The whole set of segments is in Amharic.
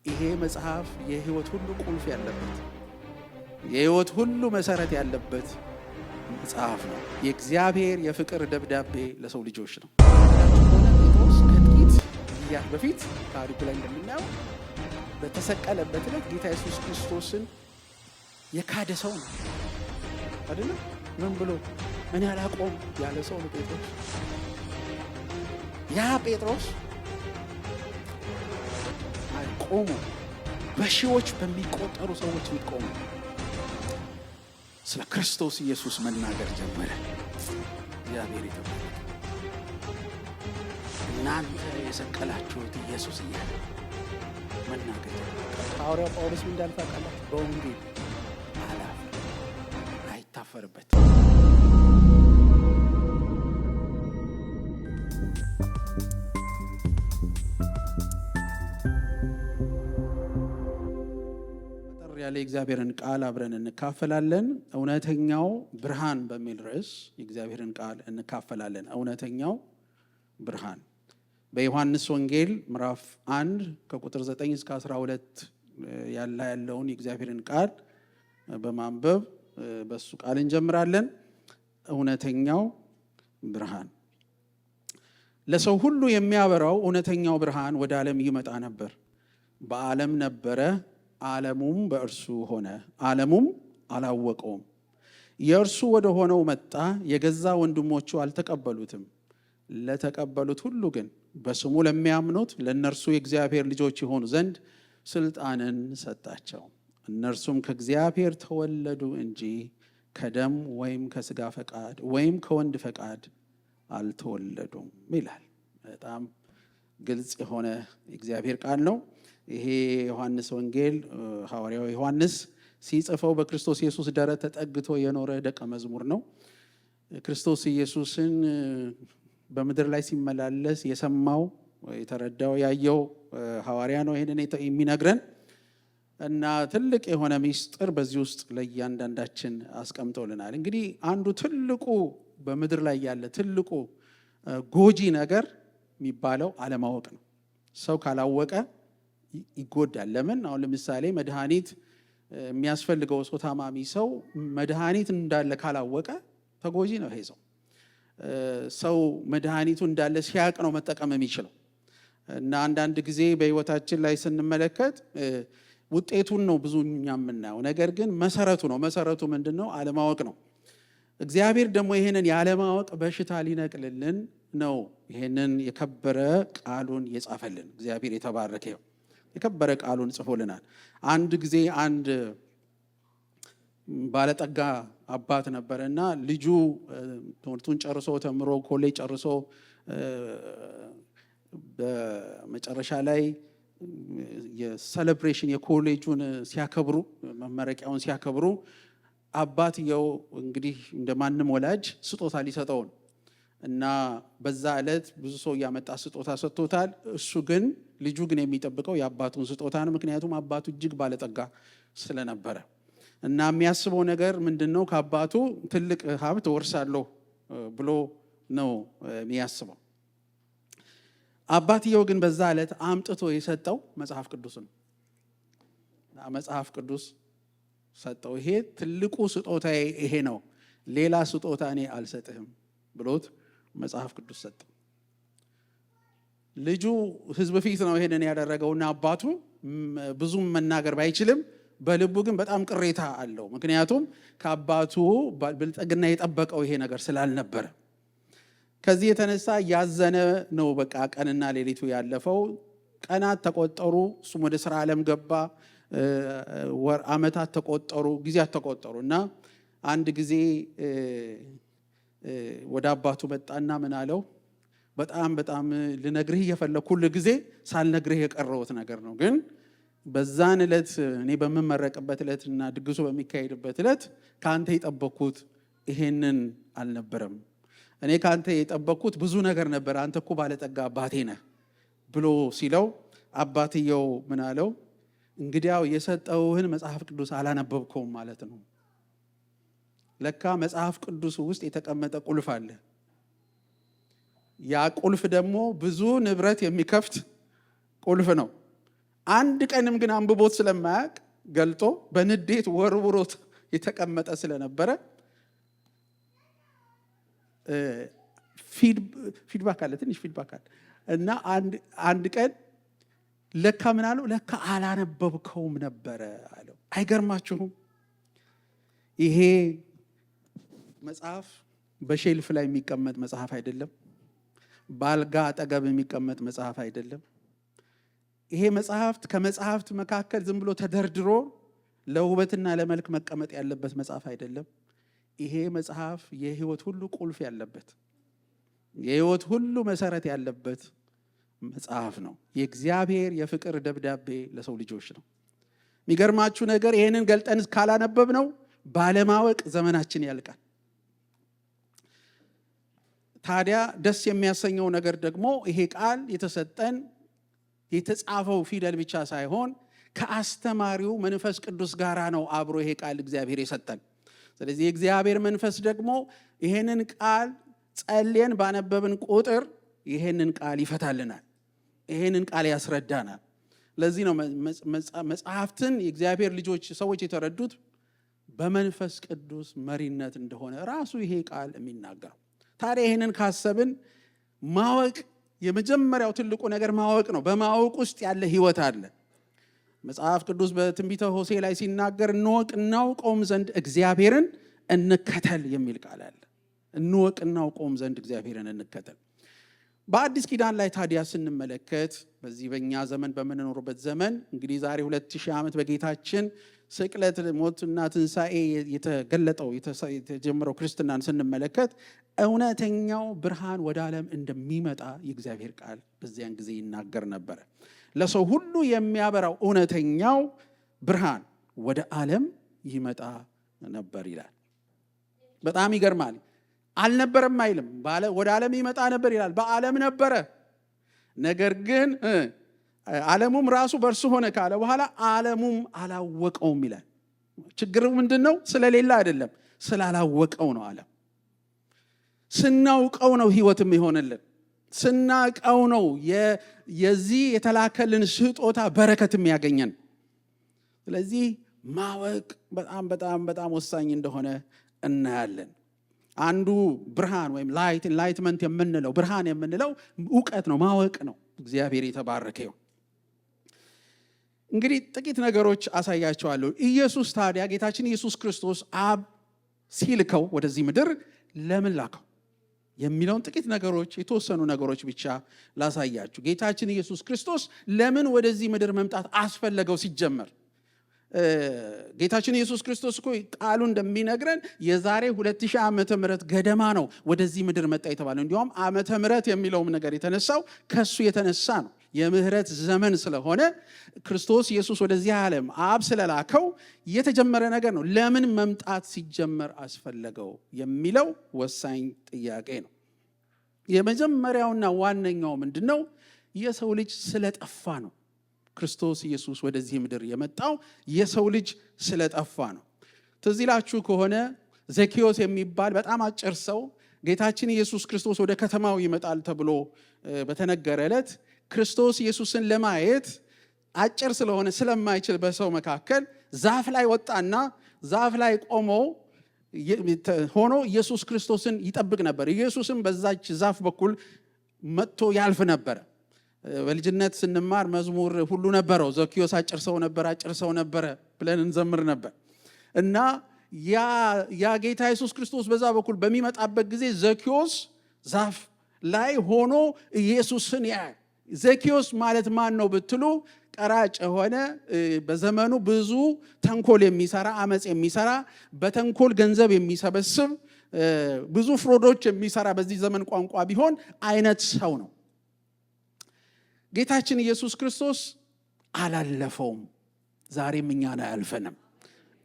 ይሄ መጽሐፍ የህይወት ሁሉ ቁልፍ ያለበት የህይወት ሁሉ መሰረት ያለበት መጽሐፍ ነው። የእግዚአብሔር የፍቅር ደብዳቤ ለሰው ልጆች ነው። ጴጥሮስ ከጥቂት ጊዜያት በፊት ታሪኩ ላይ እንደምናየው በተሰቀለበት ዕለት ጌታ ኢየሱስ ክርስቶስን የካደ ሰው ነው አይደል? ምን ብሎ እኔ አላቆም ያለ ሰው ነው ጴጥሮስ። ያ ጴጥሮስ ቆሞ በሺዎች በሚቆጠሩ ሰዎች ሊቆሙ ስለ ክርስቶስ ኢየሱስ መናገር ጀመረ። እግዚአብሔር ይተባረክ። እናንተ የሰቀላችሁት ኢየሱስ እያለ መናገር ጀመረ። ሐዋርያው ጳውሎስ ምን እንዳለ ታውቃላችሁ? በወንጌል አይታፈርበት። ያለ እግዚአብሔርን ቃል አብረን እንካፈላለን። እውነተኛው ብርሃን በሚል ርዕስ የእግዚአብሔርን ቃል እንካፈላለን። እውነተኛው ብርሃን በዮሐንስ ወንጌል ምዕራፍ 1 ከቁጥር 9 እስከ 12 ያለውን የእግዚአብሔርን ቃል በማንበብ በሱ ቃል እንጀምራለን። እውነተኛው ብርሃን ለሰው ሁሉ የሚያበራው እውነተኛው ብርሃን ወደ ዓለም ይመጣ ነበር። በዓለም ነበረ፣ ዓለሙም በእርሱ ሆነ፣ ዓለሙም አላወቀውም። የእርሱ ወደ ሆነው መጣ፣ የገዛ ወንድሞቹ አልተቀበሉትም። ለተቀበሉት ሁሉ ግን በስሙ ለሚያምኑት ለእነርሱ የእግዚአብሔር ልጆች የሆኑ ዘንድ ስልጣንን ሰጣቸው። እነርሱም ከእግዚአብሔር ተወለዱ እንጂ ከደም ወይም ከሥጋ ፈቃድ ወይም ከወንድ ፈቃድ አልተወለዱም ይላል። በጣም ግልጽ የሆነ የእግዚአብሔር ቃል ነው። ይሄ ዮሐንስ ወንጌል ሐዋርያው ዮሐንስ ሲጽፈው በክርስቶስ ኢየሱስ ደረት ተጠግቶ የኖረ ደቀ መዝሙር ነው። ክርስቶስ ኢየሱስን በምድር ላይ ሲመላለስ የሰማው የተረዳው ያየው ሐዋርያ ነው ይሄንን የሚነግረን እና ትልቅ የሆነ ምስጢር በዚህ ውስጥ ለእያንዳንዳችን አስቀምጦልናል። እንግዲህ አንዱ ትልቁ በምድር ላይ ያለ ትልቁ ጎጂ ነገር የሚባለው አለማወቅ ነው። ሰው ካላወቀ ይጎዳል። ለምን? አሁን ለምሳሌ መድኃኒት የሚያስፈልገው ሰው ታማሚ ሰው መድኃኒት እንዳለ ካላወቀ ተጎጂ ነው። ይሄ ሰው መድኃኒቱ እንዳለ ሲያውቅ ነው መጠቀም የሚችለው። እና አንዳንድ ጊዜ በሕይወታችን ላይ ስንመለከት ውጤቱን ነው ብዙ እኛ የምናየው፣ ነገር ግን መሰረቱ ነው። መሰረቱ ምንድን ነው? አለማወቅ ነው። እግዚአብሔር ደግሞ ይሄንን ያለማወቅ በሽታ ሊነቅልልን ነው ይሄንን የከበረ ቃሉን የጻፈልን። እግዚአብሔር የተባረከ ይሁን። የከበረ ቃሉን ጽፎልናል። አንድ ጊዜ አንድ ባለጠጋ አባት ነበረና ልጁ ትምህርቱን ጨርሶ ተምሮ ኮሌጅ ጨርሶ በመጨረሻ ላይ የሴሌብሬሽን የኮሌጁን ሲያከብሩ መመረቂያውን ሲያከብሩ አባትየው እንግዲህ እንደማንም ወላጅ ስጦታ ሊሰጠው ነው እና በዛ ዕለት ብዙ ሰው ያመጣ ስጦታ ሰጥቶታል። እሱ ግን ልጁ ግን የሚጠብቀው የአባቱን ስጦታ ነው። ምክንያቱም አባቱ እጅግ ባለጠጋ ስለነበረ እና የሚያስበው ነገር ምንድነው? ከአባቱ ትልቅ ሀብት ወርሳለሁ ብሎ ነው የሚያስበው። አባትየው ግን በዛ ዕለት አምጥቶ የሰጠው መጽሐፍ ቅዱስ ነው። መጽሐፍ ቅዱስ ሰጠው። ይሄ ትልቁ ስጦታዬ ይሄ ነው፣ ሌላ ስጦታ እኔ አልሰጥህም ብሎት መጽሐፍ ቅዱስ ሰጠው። ልጁ ሕዝብ ፊት ነው ይሄንን ያደረገውና አባቱ ብዙም መናገር ባይችልም በልቡ ግን በጣም ቅሬታ አለው። ምክንያቱም ከአባቱ ብልጥግና የጠበቀው ይሄ ነገር ስላልነበረ ከዚህ የተነሳ ያዘነ ነው። በቃ ቀንና ሌሊቱ ያለፈው። ቀናት ተቆጠሩ፣ እሱም ወደ ስራ ዓለም ገባ። ዓመታት ተቆጠሩ፣ ጊዜያት ተቆጠሩ እና አንድ ጊዜ ወደ አባቱ መጣና ምን አለው? በጣም ልነግርህ እየፈለኩ ሁል ጊዜ ሳልነግርህ የቀረሁት ነገር ነው። ግን በዛን ዕለት እኔ በምመረቅበት ዕለትና ድግሱ በሚካሄድበት ዕለት ከአንተ የጠበቅኩት ይሄንን አልነበረም። እኔ ከአንተ የጠበቅኩት ብዙ ነገር ነበር። አንተ እኮ ባለጠጋ አባቴ ነህ ብሎ ሲለው አባትየው ምን አለው? እንግዲያው የሰጠውህን መጽሐፍ ቅዱስ አላነበብከውም ማለት ነው። ለካ መጽሐፍ ቅዱስ ውስጥ የተቀመጠ ቁልፍ አለ። ያ ቁልፍ ደግሞ ብዙ ንብረት የሚከፍት ቁልፍ ነው። አንድ ቀንም ግን አንብቦት ስለማያውቅ ገልጦ በንዴት ወርውሮት የተቀመጠ ስለነበረ ፊድባክ አለ፣ ትንሽ ፊድባክ አለ እና አንድ ቀን ለካ ምን አለው፣ ለካ አላነበብከውም ነበረ አለው። አይገርማችሁም? ይሄ መጽሐፍ በሼልፍ ላይ የሚቀመጥ መጽሐፍ አይደለም። በአልጋ አጠገብ የሚቀመጥ መጽሐፍ አይደለም። ይሄ መጽሐፍት ከመጽሐፍት መካከል ዝም ብሎ ተደርድሮ ለውበትና ለመልክ መቀመጥ ያለበት መጽሐፍ አይደለም። ይሄ መጽሐፍ የህይወት ሁሉ ቁልፍ ያለበት፣ የህይወት ሁሉ መሰረት ያለበት መጽሐፍ ነው። የእግዚአብሔር የፍቅር ደብዳቤ ለሰው ልጆች ነው። የሚገርማችሁ ነገር ይሄንን ገልጠን ካላነበብ ነው ባለማወቅ ዘመናችን ያልቃል። ታዲያ ደስ የሚያሰኘው ነገር ደግሞ ይሄ ቃል የተሰጠን የተጻፈው ፊደል ብቻ ሳይሆን ከአስተማሪው መንፈስ ቅዱስ ጋራ ነው አብሮ ይሄ ቃል እግዚአብሔር የሰጠን። ስለዚህ የእግዚአብሔር መንፈስ ደግሞ ይሄንን ቃል ጸልየን ባነበብን ቁጥር ይሄንን ቃል ይፈታልናል፣ ይሄንን ቃል ያስረዳናል። ለዚህ ነው መጽሐፍትን የእግዚአብሔር ልጆች ሰዎች የተረዱት በመንፈስ ቅዱስ መሪነት እንደሆነ ራሱ ይሄ ቃል የሚናገረው። ታዲያ ይሄንን ካሰብን ማወቅ የመጀመሪያው ትልቁ ነገር ማወቅ ነው። በማወቅ ውስጥ ያለ ህይወት አለ። መጽሐፍ ቅዱስ በትንቢተ ሆሴዕ ላይ ሲናገር እንወቅ እናውቀውም ዘንድ እግዚአብሔርን እንከተል የሚል ቃል አለ። እንወቅ እናውቀውም ዘንድ እግዚአብሔርን እንከተል። በአዲስ ኪዳን ላይ ታዲያ ስንመለከት በዚህ በእኛ ዘመን በምንኖርበት ዘመን እንግዲህ ዛሬ 2000 ዓመት በጌታችን ስቅለት ሞትና ትንሣኤ የተገለጠው የተጀመረው ክርስትናን ስንመለከት እውነተኛው ብርሃን ወደ ዓለም እንደሚመጣ የእግዚአብሔር ቃል በዚያን ጊዜ ይናገር ነበረ። ለሰው ሁሉ የሚያበራው እውነተኛው ብርሃን ወደ ዓለም ይመጣ ነበር ይላል። በጣም ይገርማል። አልነበረም አይልም፣ ወደ ዓለም ይመጣ ነበር ይላል። በዓለም ነበረ፣ ነገር ግን ዓለሙም ራሱ በእርሱ ሆነ ካለ በኋላ ዓለሙም አላወቀውም ይላል። ችግሩ ምንድን ነው? ስለሌላ አይደለም፣ ስላላወቀው ነው። ዓለም ስናውቀው ነው ህይወትም ይሆንልን። ስናውቀው ነው የዚህ የተላከልን ስጦታ በረከትም ያገኘን። ስለዚህ ማወቅ በጣም በጣም በጣም ወሳኝ እንደሆነ እናያለን። አንዱ ብርሃን ወይም ላይትመንት የምንለው ብርሃን የምንለው እውቀት ነው፣ ማወቅ ነው። እግዚአብሔር የተባረከ ይሁን። እንግዲህ ጥቂት ነገሮች አሳያቸዋለሁ። ኢየሱስ ታዲያ ጌታችን ኢየሱስ ክርስቶስ አብ ሲልከው ወደዚህ ምድር ለምን ላከው የሚለውን ጥቂት ነገሮች፣ የተወሰኑ ነገሮች ብቻ ላሳያችሁ። ጌታችን ኢየሱስ ክርስቶስ ለምን ወደዚህ ምድር መምጣት አስፈለገው? ሲጀመር ጌታችን ኢየሱስ ክርስቶስ እኮ ቃሉ እንደሚነግረን የዛሬ 2000 ዓመተ ምህረት ገደማ ነው ወደዚህ ምድር መጣ የተባለው። እንዲያውም ዓመተ ምህረት የሚለውም ነገር የተነሳው ከሱ የተነሳ ነው። የምህረት ዘመን ስለሆነ ክርስቶስ ኢየሱስ ወደዚህ ዓለም አብ ስለላከው የተጀመረ ነገር ነው። ለምን መምጣት ሲጀመር አስፈለገው የሚለው ወሳኝ ጥያቄ ነው። የመጀመሪያውና ዋነኛው ምንድነው? የሰው ልጅ ስለጠፋ ነው። ክርስቶስ ኢየሱስ ወደዚህ ምድር የመጣው የሰው ልጅ ስለጠፋ ነው። ትዝ ይላችሁ ከሆነ ዘኬዎስ የሚባል በጣም አጭር ሰው ጌታችን ኢየሱስ ክርስቶስ ወደ ከተማው ይመጣል ተብሎ በተነገረ ዕለት ክርስቶስ ኢየሱስን ለማየት አጭር ስለሆነ ስለማይችል በሰው መካከል ዛፍ ላይ ወጣና ዛፍ ላይ ሆኖ ኢየሱስ ክርስቶስን ይጠብቅ ነበር። ኢየሱስም በዛች ዛፍ በኩል መጥቶ ያልፍ ነበር። በልጅነት ስንማር መዝሙር ሁሉ ነበረው። ዘኬዎስ አጭር ሰው ነበረ ብለን እንዘምር ነበር። እና ያ ጌታ ኢየሱስ ክርስቶስ በዛ በኩል በሚመጣበት ጊዜ ዘኬዎስ ዛፍ ላይ ሆኖ ኢየሱስን ያያል። ዘኬዎስ ማለት ማን ነው ብትሉ፣ ቀራጭ የሆነ በዘመኑ ብዙ ተንኮል የሚሰራ አመጽ የሚሰራ በተንኮል ገንዘብ የሚሰበስብ ብዙ ፍሮዶች የሚሰራ በዚህ ዘመን ቋንቋ ቢሆን አይነት ሰው ነው። ጌታችን ኢየሱስ ክርስቶስ አላለፈውም። ዛሬም እኛን አያልፈንም።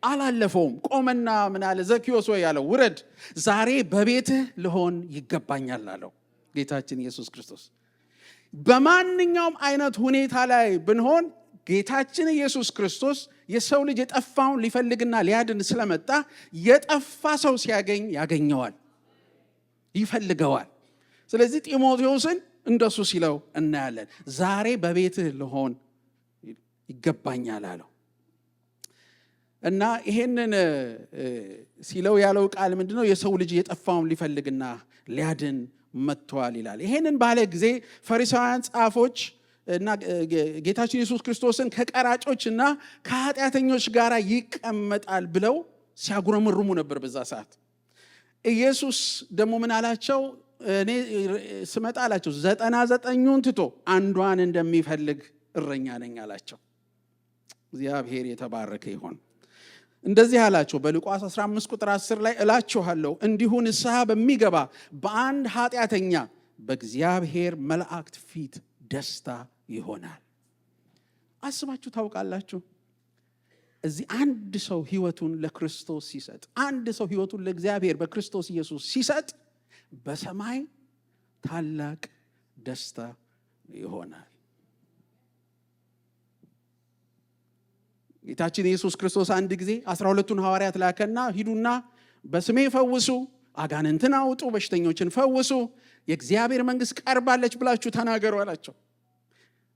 አላለፈውም። ቆመና ምን አለ? ዘኬዎስ ወይ ያለው ውረድ፣ ዛሬ በቤትህ ልሆን ይገባኛል አለው ጌታችን ኢየሱስ ክርስቶስ። በማንኛውም አይነት ሁኔታ ላይ ብንሆን ጌታችን ኢየሱስ ክርስቶስ የሰው ልጅ የጠፋውን ሊፈልግና ሊያድን ስለመጣ የጠፋ ሰው ሲያገኝ ያገኘዋል፣ ይፈልገዋል። ስለዚህ ጢሞቴዎስን እንደሱ ሲለው እናያለን። ዛሬ በቤትህ ልሆን ይገባኛል አለው። እና ይሄንን ሲለው ያለው ቃል ምንድነው? የሰው ልጅ የጠፋውን ሊፈልግና ሊያድን መጥቷል ይላል። ይሄንን ባለ ጊዜ ፈሪሳውያን ጻፎች እና ጌታችን ኢየሱስ ክርስቶስን ከቀራጮች እና ከኃጢአተኞች ጋር ይቀመጣል ብለው ሲያጉረመርሙ ነበር በዛ ሰዓት። ኢየሱስ ደግሞ ምን አላቸው? እኔ ስመጣ አላቸው 99ን ትቶ አንዷን እንደሚፈልግ እረኛ ነኝ አላቸው። እግዚአብሔር የተባረከ ይሁን። እንደዚህ አላቸው በሉቃስ 15 ቁጥር 10 ላይ እላችኋለሁ እንዲሁ ንስሐ በሚገባ በአንድ ኃጢአተኛ በእግዚአብሔር መላእክት ፊት ደስታ ይሆናል። አስባችሁ ታውቃላችሁ? እዚህ አንድ ሰው ህይወቱን ለክርስቶስ ሲሰጥ፣ አንድ ሰው ህይወቱን ለእግዚአብሔር በክርስቶስ ኢየሱስ ሲሰጥ በሰማይ ታላቅ ደስታ ይሆናል። ጌታችን ኢየሱስ ክርስቶስ አንድ ጊዜ 12ቱን ሐዋርያት ላከና ሂዱና በስሜ ፈውሱ፣ አጋንንትን አውጡ፣ በሽተኞችን ፈውሱ፣ የእግዚአብሔር መንግሥት ቀርባለች ብላችሁ ተናገሩ አላቸው።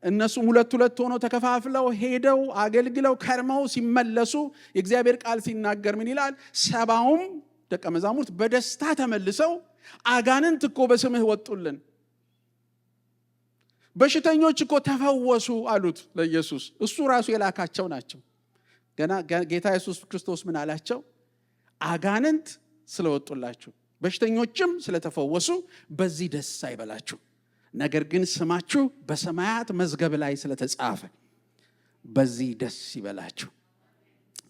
እነሱም ሁለት ሆነው ተከፋፍለው ሄደው አገልግለው ከርመው ሲመለሱ የእግዚአብሔር ቃል ሲናገር ምን ይላል? 70ም ደቀ መዛሙርት በደስታ ተመልሰው አጋንንት እኮ በስምህ ወጡልን፣ በሽተኞች እኮ ተፈወሱ አሉት ለኢየሱስ። እሱ ራሱ የላካቸው ናቸው። ገና ጌታ ኢየሱስ ክርስቶስ ምን አላቸው? አጋንንት ስለወጡላችሁ በሽተኞችም ስለተፈወሱ በዚህ ደስ አይበላችሁ፣ ነገር ግን ስማችሁ በሰማያት መዝገብ ላይ ስለተጻፈ በዚህ ደስ ይበላችሁ።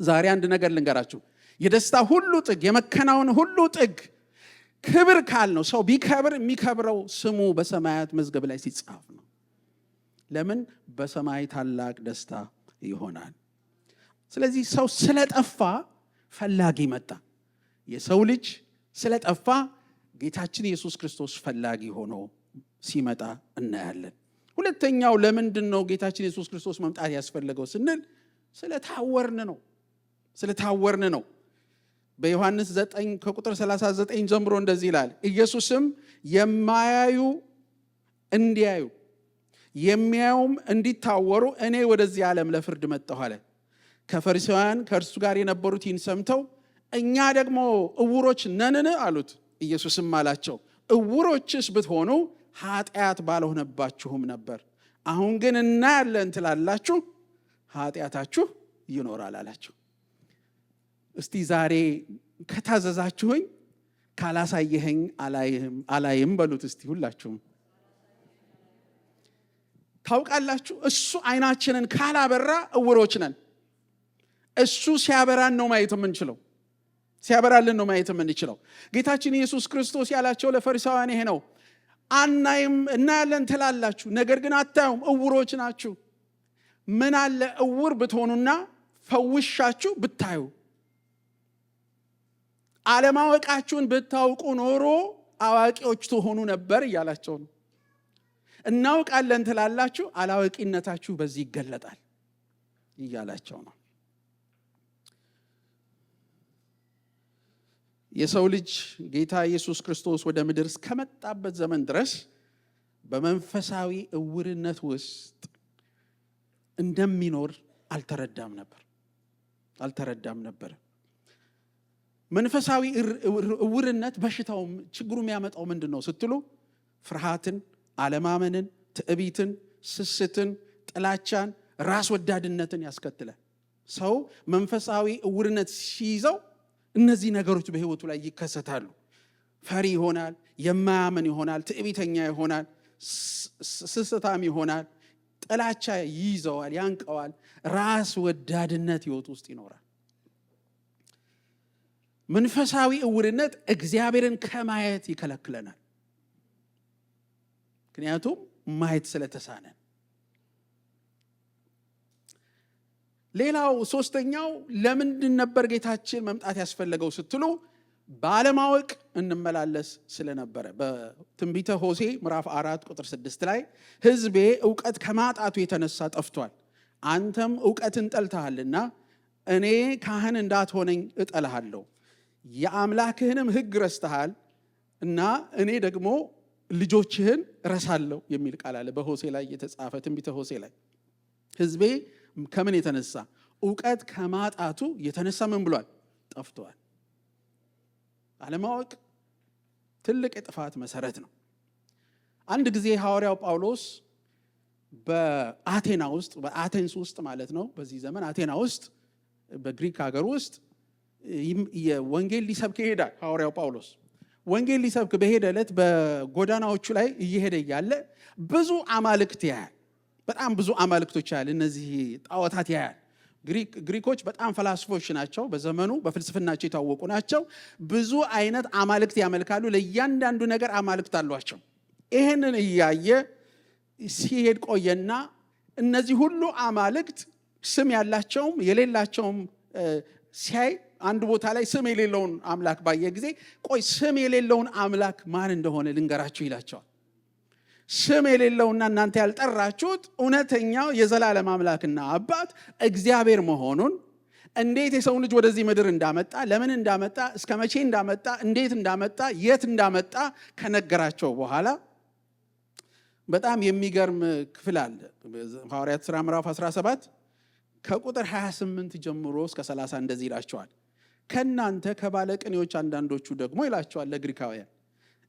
ዛሬ አንድ ነገር ልንገራችሁ። የደስታ ሁሉ ጥግ፣ የመከናወን ሁሉ ጥግ ክብር ካል ነው። ሰው ቢከብር የሚከብረው ስሙ በሰማያት መዝገብ ላይ ሲጻፍ ነው። ለምን? በሰማይ ታላቅ ደስታ ይሆናል። ስለዚህ ሰው ስለጠፋ ፈላጊ መጣ። የሰው ልጅ ስለጠፋ ጌታችን ኢየሱስ ክርስቶስ ፈላጊ ሆኖ ሲመጣ እናያለን። ሁለተኛው ለምንድን ነው ጌታችን ኢየሱስ ክርስቶስ መምጣት ያስፈለገው ስንል ስለታወርን ነው። በዮሐንስ 9 ከቁጥር 39 ጀምሮ እንደዚህ ይላል። ኢየሱስም የማያዩ እንዲያዩ የሚያዩም እንዲታወሩ እኔ ወደዚህ ዓለም ለፍርድ መጣሁ አለ። ከፈሪሳውያን ከእርሱ ጋር የነበሩት ይህን ሰምተው እኛ ደግሞ እውሮች ነንን አሉት። ኢየሱስም አላቸው እውሮችስ ብትሆኑ ኃጢአት ባልሆነባችሁም ነበር። አሁን ግን እናያለን ትላላችሁ፣ ኃጢአታችሁ ይኖራል አላቸው። እስቲ ዛሬ ከታዘዛችሁኝ ካላሳየኸኝ አላይም በሉት እስቲ ሁላችሁም። ታውቃላችሁ እሱ አይናችንን ካላበራ እውሮች ነን። እሱ ሲያበራን ነው ማየት የምንችለው፣ ሲያበራልን ነው ማየት የምንችለው። ጌታችን ኢየሱስ ክርስቶስ ያላቸው ለፈሪሳውያን ይሄ ነው። አናይም እናያለን ትላላችሁ፣ ነገር ግን አታዩም፣ እውሮች ናችሁ። ምን አለ እውር ብትሆኑና ፈውሻችሁ ብታዩ፣ አለማወቃችሁን ብታውቁ ኖሮ አዋቂዎች ትሆኑ ነበር እያላቸው ነው። እናውቃለን ትላላችሁ፣ አላዋቂነታችሁ በዚህ ይገለጣል እያላቸው ነው። የሰው ልጅ ጌታ ኢየሱስ ክርስቶስ ወደ ምድር እስከመጣበት ዘመን ድረስ በመንፈሳዊ እውርነት ውስጥ እንደሚኖር አልተረዳም ነበር። መንፈሳዊ እውርነት በሽታው ችግሩ የሚያመጣው ምንድን ነው ስትሉ፣ ፍርሃትን፣ አለማመንን፣ ትዕቢትን፣ ስስትን፣ ጥላቻን፣ ራስ ወዳድነትን ያስከትላል። ሰው መንፈሳዊ እውርነት ሲይዘው እነዚህ ነገሮች በህይወቱ ላይ ይከሰታሉ። ፈሪ ይሆናል፣ የማያምን ይሆናል፣ ትዕቢተኛ ይሆናል፣ ስስታም ይሆናል፣ ጥላቻ ይይዘዋል፣ ያንቀዋል፣ ራስ ወዳድነት ህይወት ውስጥ ይኖራል። መንፈሳዊ እውርነት እግዚአብሔርን ከማየት ይከለክለናል። ምክንያቱም ማየት ስለተሳነን። ሌላው ሶስተኛው ለምንድን ነበር ጌታችን መምጣት ያስፈለገው ስትሉ፣ ባለማወቅ እንመላለስ ስለነበረ። በትንቢተ ሆሴዕ ምዕራፍ 4 ቁጥር 6 ላይ ሕዝቤ ዕውቀት ከማጣቱ የተነሳ ጠፍቷል፣ አንተም ዕውቀትን ጠልተሃልና እኔ ካህን እንዳትሆነኝ እጠልሃለሁ፣ የአምላክህንም ሕግ ረስተሃል እና እኔ ደግሞ ልጆችህን ረሳለሁ የሚል ቃል አለ በሆሴዕ ላይ የተጻፈ ትንቢተ ሆሴዕ ላይ። ሕዝቤ ከምን የተነሳ? ዕውቀት ከማጣቱ የተነሳ ምን ብሏል? ጠፍቷል። አለማወቅ ትልቅ የጥፋት መሰረት ነው። አንድ ጊዜ ሐዋርያው ጳውሎስ በአቴንስ ውስጥ ማለት ነው፣ በዚህ ዘመን አቴና ውስጥ በግሪክ ሀገር ውስጥ ወንጌል ሊሰብክ ይሄዳል። ሐዋርያው ጳውሎስ ወንጌል ሊሰብክ በሄደ ዕለት በጎዳናዎቹ ላይ እየሄደ እያለ ብዙ አማልክት ያያል። በጣም ብዙ አማልክቶች ያያል። እነዚህ ጣዖታት ያያል። ግሪኮች በጣም ፈላስፎች ናቸው። በዘመኑ በፍልስፍናቸው የታወቁ ናቸው። ብዙ አይነት አማልክት ያመልካሉ። ለእያንዳንዱ ነገር አማልክት አሏቸው። ይህንን እያየ ሲሄድ ቆየና እነዚህ ሁሉ አማልክት ስም ያላቸውም የሌላቸውም ሲያይ አንድ ቦታ ላይ ስም የሌለውን አምላክ ባየ ጊዜ ቆይ ስም የሌለውን አምላክ ማን እንደሆነ ልንገራችሁ ይላቸዋል። ስም የሌለውና እናንተ ያልጠራችሁት እውነተኛው የዘላለም አምላክና አባት እግዚአብሔር መሆኑን፣ እንዴት የሰው ልጅ ወደዚህ ምድር እንዳመጣ፣ ለምን እንዳመጣ፣ እስከ መቼ እንዳመጣ፣ እንዴት እንዳመጣ፣ የት እንዳመጣ ከነገራቸው በኋላ በጣም የሚገርም ክፍል አለ። ሐዋርያት ሥራ ምዕራፍ 17 ከቁጥር 28 ጀምሮ እስከ 30 እንደዚህ ይላቸዋል። ከናንተ ከባለቅኔዎች አንዳንዶቹ ደግሞ ይላቸዋል ለግሪካውያን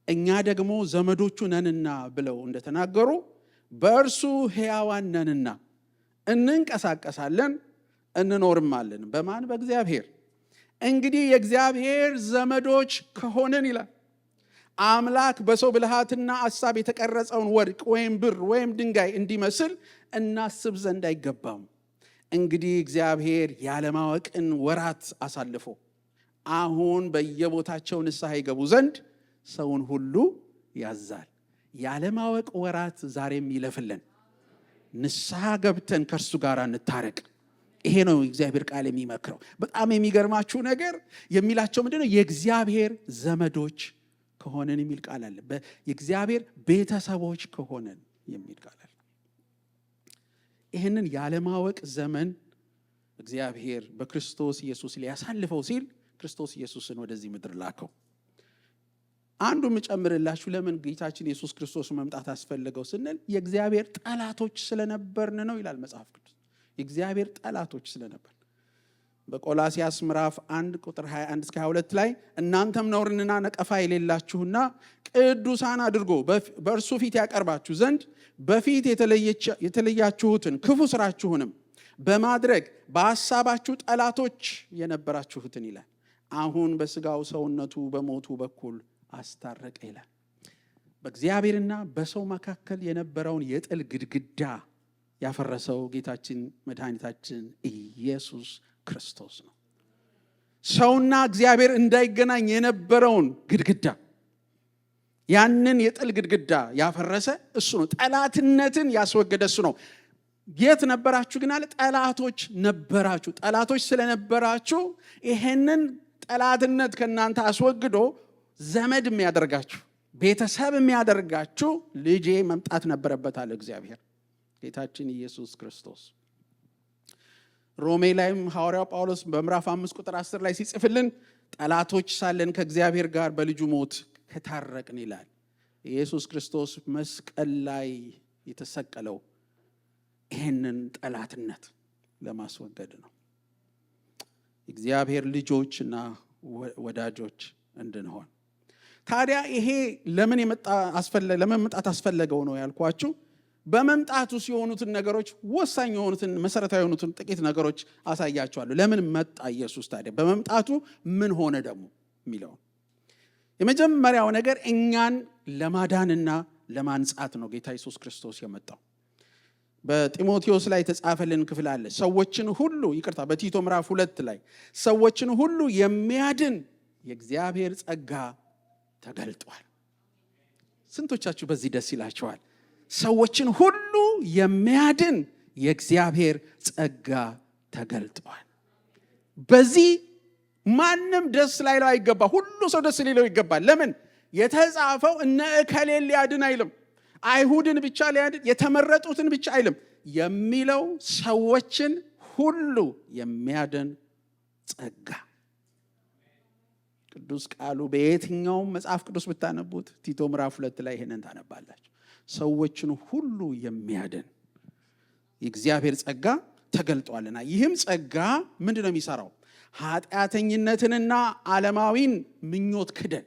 እኛ ደግሞ ዘመዶቹ ነንና ብለው እንደተናገሩ በእርሱ ሕያዋን ነንና እንንቀሳቀሳለን እንኖርማለን። በማን? በእግዚአብሔር። እንግዲህ የእግዚአብሔር ዘመዶች ከሆንን ይላል አምላክ በሰው ብልሃትና አሳብ የተቀረጸውን ወርቅ ወይም ብር ወይም ድንጋይ እንዲመስል እናስብ ዘንድ አይገባም። እንግዲህ እግዚአብሔር ያለማወቅን ወራት አሳልፎ አሁን በየቦታቸው ንስሐ ይገቡ ዘንድ ሰውን ሁሉ ያዛል። ያለማወቅ ወራት ዛሬም ይለፍልን። ንስሐ ገብተን ከእርሱ ጋር እንታረቅ። ይሄ ነው እግዚአብሔር ቃል የሚመክረው። በጣም የሚገርማችሁ ነገር የሚላቸው ምንድነው? የእግዚአብሔር ዘመዶች ከሆነን የሚል ቃል አለ። የእግዚአብሔር ቤተሰቦች ከሆነን የሚል ቃል አለ። ይህንን ያለማወቅ ዘመን እግዚአብሔር በክርስቶስ ኢየሱስ ሊያሳልፈው ሲል ክርስቶስ ኢየሱስን ወደዚህ ምድር ላከው። አንዱ የምጨምርላችሁ ለምን ጌታችን ኢየሱስ ክርስቶስ መምጣት አስፈለገው ስንል የእግዚአብሔር ጠላቶች ስለነበርን ነው ይላል መጽሐፍ ቅዱስ። የእግዚአብሔር ጠላቶች ስለነበር በቆላሲያስ ምዕራፍ 1 ቁጥር 21 እስከ 22 ላይ እናንተም ነውርንና ነቀፋ የሌላችሁና ቅዱሳን አድርጎ በእርሱ ፊት ያቀርባችሁ ዘንድ በፊት የተለያችሁትን ክፉ ስራችሁንም በማድረግ በሐሳባችሁ ጠላቶች የነበራችሁትን ይላል አሁን በስጋው ሰውነቱ በሞቱ በኩል አስታረቀ ይላል። በእግዚአብሔርና በሰው መካከል የነበረውን የጥል ግድግዳ ያፈረሰው ጌታችን መድኃኒታችን ኢየሱስ ክርስቶስ ነው። ሰውና እግዚአብሔር እንዳይገናኝ የነበረውን ግድግዳ፣ ያንን የጥል ግድግዳ ያፈረሰ እሱ ነው። ጠላትነትን ያስወገደ እሱ ነው። የት ነበራችሁ ግን አለ? ጠላቶች ነበራችሁ። ጠላቶች ስለነበራችሁ ይሄንን ጠላትነት ከእናንተ አስወግዶ ዘመድ የሚያደርጋችሁ፣ ቤተሰብ የሚያደርጋችሁ ልጄ መምጣት ነበረበት አለ እግዚአብሔር ጌታችን ኢየሱስ ክርስቶስ። ሮሜ ላይም ሐዋርያው ጳውሎስ በምዕራፍ 5 ቁጥር 10 ላይ ሲጽፍልን ጠላቶች ሳለን ከእግዚአብሔር ጋር በልጁ ሞት ከታረቅን ይላል። ኢየሱስ ክርስቶስ መስቀል ላይ የተሰቀለው ይህንን ጠላትነት ለማስወገድ ነው። እግዚአብሔር ልጆችና ወዳጆች እንድንሆን። ታዲያ ይሄ ለምን መምጣት አስፈለገው ነው ያልኳችሁ። በመምጣቱ ሲሆኑትን ነገሮች፣ ወሳኝ የሆኑትን መሰረታዊ የሆኑትን ጥቂት ነገሮች አሳያቸዋለሁ። ለምን መጣ ኢየሱስ? ታዲያ በመምጣቱ ምን ሆነ ደግሞ የሚለው የመጀመሪያው ነገር እኛን ለማዳንና ለማንጻት ነው ጌታ ኢየሱስ ክርስቶስ የመጣው። በጢሞቴዎስ ላይ የተጻፈልን ክፍል አለ። ሰዎችን ሁሉ በቲቶ ምዕራፍ 2 ላይ ሰዎችን ሁሉ የሚያድን የእግዚአብሔር ጸጋ ተገልጧል። ስንቶቻችሁ በዚህ ደስ ይላችኋል? ሰዎችን ሁሉ የሚያድን የእግዚአብሔር ጸጋ ተገልጧል። በዚህ ማንም ደስ ላይለው አይገባ። ሁሉ ሰው ደስ ሊለው ይገባል። ለምን? የተጻፈው እነ እከሌን ሊያድን አይልም፣ አይሁድን ብቻ ሊያድን፣ የተመረጡትን ብቻ አይልም። የሚለው ሰዎችን ሁሉ የሚያድን ጸጋ። ቅዱስ ቃሉ በየትኛውም መጽሐፍ ቅዱስ ብታነቡት ቲቶ ምዕራፍ 2 ላይ ይሄንን ታነባላችሁ። ሰዎችን ሁሉ የሚያድን የእግዚአብሔር ጸጋ ተገልጧልና ይህም ጸጋ ምንድነው የሚሰራው? ኃጢአተኝነትንና ዓለማዊን ምኞት ክደን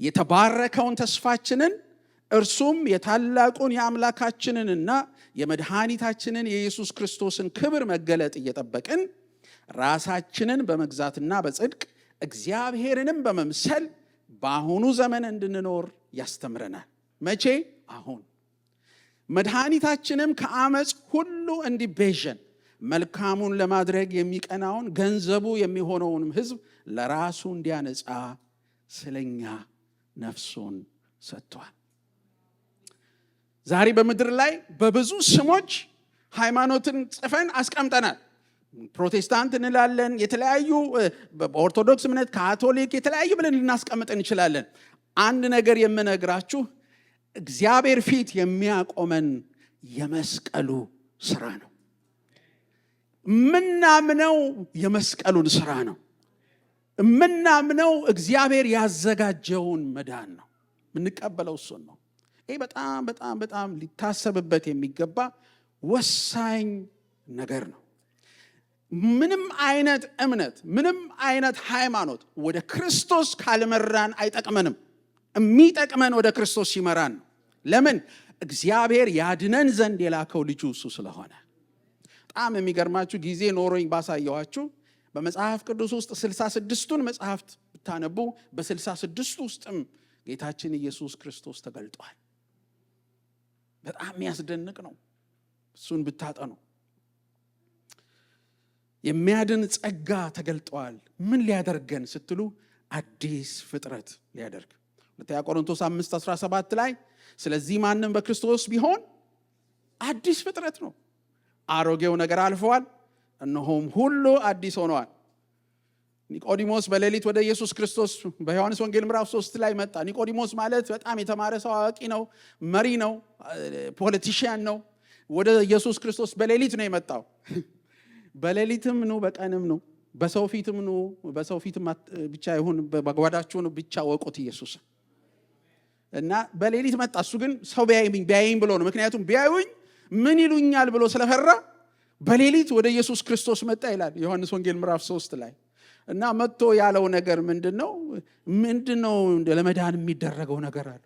የተባረከውን ተስፋችንን እርሱም የታላቁን የአምላካችንንና የመድኃኒታችንን የኢየሱስ ክርስቶስን ክብር መገለጥ እየጠበቅን ራሳችንን በመግዛትና በጽድቅ እግዚአብሔርንም በመምሰል በአሁኑ ዘመን እንድንኖር ያስተምረናል። መቼ? አሁን። መድኃኒታችንም ከአመፅ ሁሉ እንዲቤዠን መልካሙን ለማድረግ የሚቀናውን ገንዘቡ የሚሆነውንም ሕዝብ ለራሱ እንዲያነጻ ስለኛ ነፍሱን ሰጥቷል። ዛሬ በምድር ላይ በብዙ ስሞች ሃይማኖትን ጽፈን አስቀምጠናል። ፕሮቴስታንት እንላለን፣ የተለያዩ በኦርቶዶክስ እምነት፣ ካቶሊክ፣ የተለያዩ ብለን ልናስቀምጥ እንችላለን። አንድ ነገር የምነግራችሁ እግዚአብሔር ፊት የሚያቆመን የመስቀሉ ስራ ነው። ምናምነው የመስቀሉን ስራ ነው። ምናምነው እግዚአብሔር ያዘጋጀውን መዳን ነው። ምንቀበለው እሱን ነው። ይህ በጣም በጣም በጣም ሊታሰብበት የሚገባ ወሳኝ ነገር ነው። ምንም አይነት እምነት፣ ምንም አይነት ሃይማኖት ወደ ክርስቶስ ካልመራን አይጠቅመንም። የሚጠቅመን ወደ ክርስቶስ ሲመራን ነው። ለምን? እግዚአብሔር ያድነን ዘንድ የላከው ልጁ እሱ ስለሆነ። በጣም የሚገርማችሁ ጊዜ ኖሮኝ ባሳየኋችሁ በመጽሐፍ ቅዱስ ውስጥ 66ቱን መጽሐፍት ብታነቡ በ66 ውስጥም ጌታችን ኢየሱስ ክርስቶስ ተገልጧል። በጣም የሚያስደንቅ ነው። እሱን ብታጠኑ የሚያድን ጸጋ ተገልጧል። ምን ሊያደርገን ስትሉ አዲስ ፍጥረት ሊያደርግ። ሁለተኛ ቆሮንቶስ 5:17 ላይ ስለዚህ ማንም በክርስቶስ ቢሆን አዲስ ፍጥረት ነው፣ አሮጌው ነገር አልፈዋል፣ እነሆም ሁሉ አዲስ ሆነዋል። ኒቆዲሞስ በሌሊት ወደ ኢየሱስ ክርስቶስ በዮሐንስ ወንጌል ምዕራፍ 3 ላይ መጣ። ኒቆዲሞስ ማለት በጣም የተማረ ሰው፣ አዋቂ ነው፣ መሪ ነው፣ ፖለቲሽያን ነው። ወደ ኢየሱስ ክርስቶስ በሌሊት ነው የመጣው። በሌሊትም ነው በቀንም ነው፣ በሰው ፊትም ነው፣ በሰው ፊትም ብቻ ይሁን በጓዳችሁ ነው ብቻ ወቁት ኢየሱስ እና በሌሊት መጣ። እሱ ግን ሰው ቢያየኝ ብሎ ነው። ምክንያቱም ቢያዩኝ ምን ይሉኛል ብሎ ስለፈራ በሌሊት ወደ ኢየሱስ ክርስቶስ መጣ ይላል ዮሐንስ ወንጌል ምዕራፍ 3 ላይ። እና መጥቶ ያለው ነገር ምንድነው? ለመዳን የሚደረገው ነገር አለ።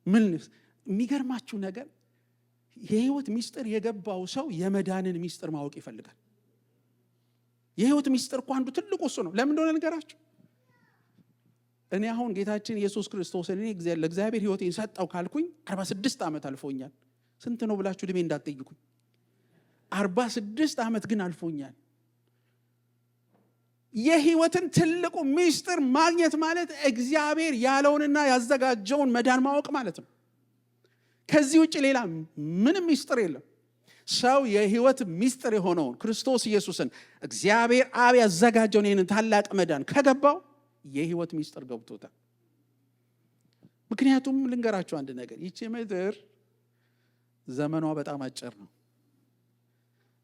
ምን የሚገርማችሁ ነገር የህይወት ሚስጥር የገባው ሰው የመዳንን ሚስጥር ማወቅ ይፈልጋል። የህይወት ሚስጥር እኮ አንዱ ትልቁ እሱ ነው። ለምን እንደሆነ ንገራችሁ። እኔ አሁን ጌታችን ኢየሱስ ክርስቶስ ለእግዚአብሔር ህይወቴን ሰጠው ካልኩኝ 46 ዓመት አልፎኛል። ስንት ነው ብላችሁ እድሜ እንዳትጠይቁኝ። 46 ዓመት ግን አልፎኛል። የህይወትን ትልቁ ሚስጥር ማግኘት ማለት እግዚአብሔር ያለውንና ያዘጋጀውን መዳን ማወቅ ማለት ነው። ከዚህ ውጭ ሌላ ምንም ሚስጥር የለም። ሰው የህይወት ሚስጥር የሆነውን ክርስቶስ ኢየሱስን እግዚአብሔር አብ ያዘጋጀውን ይህንን ታላቅ መዳን ከገባው የህይወት ሚስጥር ገብቶታል። ምክንያቱም ልንገራችሁ አንድ ነገር፣ ይቺ ምድር ዘመኗ በጣም አጭር ነው።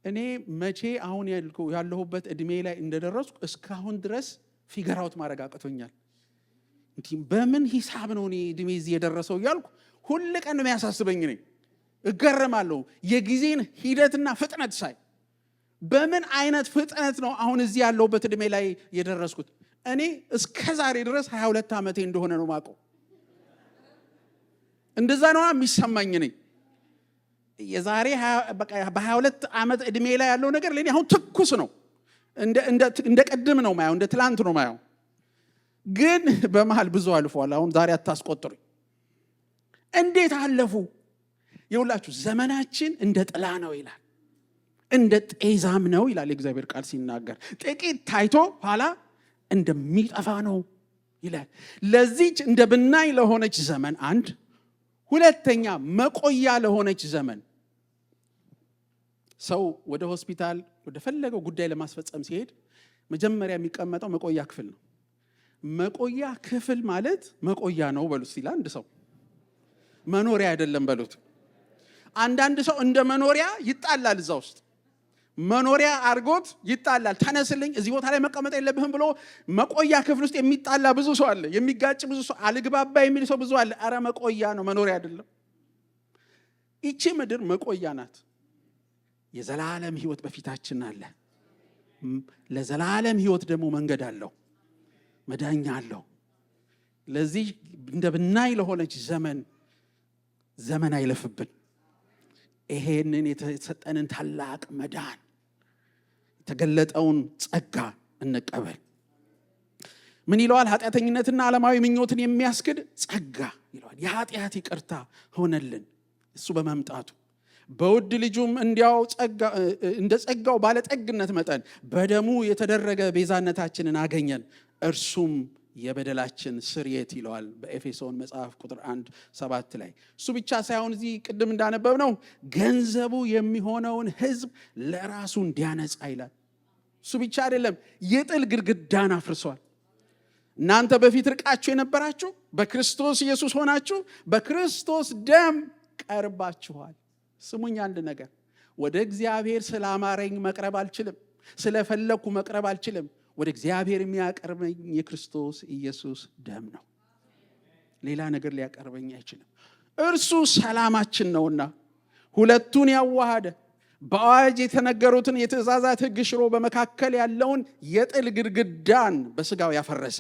እኔ መቼ አሁን ያለሁበት እድሜ ላይ እንደደረስኩ እስካሁን ድረስ ፊገር አውት ማድረግ አቅቶኛል። እንዲህ በምን ሂሳብ ነው እኔ እድሜ እዚህ የደረሰው እያልኩ ሁል ቀን ነው የሚያሳስበኝ። እኔ እገረማለሁ የጊዜን ሂደትና ፍጥነት ሳይ። በምን አይነት ፍጥነት ነው አሁን እዚህ ያለሁበት እድሜ ላይ የደረስኩት? እኔ እስከ ዛሬ ድረስ 22 ዓመቴ እንደሆነ ነው ማውቀው። እንደዛ ነው የሚሰማኝ። እኔ የዛሬ በ22 ዓመት እድሜ ላይ ያለው ነገር ለኔ አሁን ትኩስ ነው። እንደ ቀድም ነው ማየው፣ እንደ ትላንት ነው ማየው። ግን በመሃል ብዙ አልፏል። አሁን ዛሬ አታስቆጥሩኝ። እንዴት አለፉ? ይኸውላችሁ ዘመናችን እንደ ጥላ ነው ይላል፣ እንደ ጤዛም ነው ይላል የእግዚአብሔር ቃል ሲናገር። ጥቂት ታይቶ ኋላ እንደሚጠፋ ነው ይላል። ለዚች እንደ ብናኝ ለሆነች ዘመን አንድ፣ ሁለተኛ መቆያ ለሆነች ዘመን። ሰው ወደ ሆስፒታል ወደ ፈለገው ጉዳይ ለማስፈጸም ሲሄድ መጀመሪያ የሚቀመጠው መቆያ ክፍል ነው። መቆያ ክፍል ማለት መቆያ ነው በሉት ሲል አንድ ሰው መኖሪያ አይደለም በሉት። አንዳንድ ሰው እንደ መኖሪያ ይጣላል። እዛ ውስጥ መኖሪያ አርጎት ይጣላል። ተነስልኝ እዚህ ቦታ ላይ መቀመጥ የለብህም ብሎ መቆያ ክፍል ውስጥ የሚጣላ ብዙ ሰው አለ። የሚጋጭ ብዙ ሰው፣ አልግባባ የሚል ሰው ብዙ አለ። አረ መቆያ ነው፣ መኖሪያ አይደለም። ይቺ ምድር መቆያ ናት። የዘላለም ሕይወት በፊታችን አለ። ለዘላለም ሕይወት ደግሞ መንገድ አለው፣ መዳኛ አለው። ለዚህ እንደ ብናኝ ለሆነች ዘመን አይለፍብን። ይሄንን የተሰጠንን ታላቅ መዳን የተገለጠውን ጸጋ እንቀበል። ምን ይለዋል? ኃጢአተኝነትና ዓለማዊ ምኞትን የሚያስክድ ጸጋ ይለዋል። የኃጢአት ይቅርታ ሆነልን እሱ በመምጣቱ በውድ ልጁም እንዲያው እንደ ጸጋው ባለጠግነት መጠን በደሙ የተደረገ ቤዛነታችንን አገኘን። እርሱም የበደላችን ስርየት ይለዋል በኤፌሶን መጽሐፍ ቁጥር 1:7 ላይ። እሱ ብቻ ሳይሆን እዚህ ቅድም እንዳነበብነው ገንዘቡ የሚሆነውን ሕዝብ ለራሱ እንዲያነጻ ይላል። እሱ ብቻ አይደለም፣ የጥል ግድግዳን አፍርሷል። እናንተ በፊት ርቃችሁ የነበራችሁ በክርስቶስ ኢየሱስ ሆናችሁ በክርስቶስ ደም ቀርባችኋል። ስሙኝ አንድ ነገር፣ ወደ እግዚአብሔር ስላማረኝ መቅረብ አልችልም፣ ስለፈለኩ መቅረብ አልችልም። ወደ እግዚአብሔር የሚያቀርበኝ የክርስቶስ ኢየሱስ ደም ነው። ሌላ ነገር ሊያቀርበኝ አይችልም። እርሱ ሰላማችን ነውና ሁለቱን ያዋሃደ በአዋጅ የተነገሩትን የትእዛዛት ሕግ ሽሮ በመካከል ያለውን የጥል ግድግዳን በሥጋው ያፈረሰ፣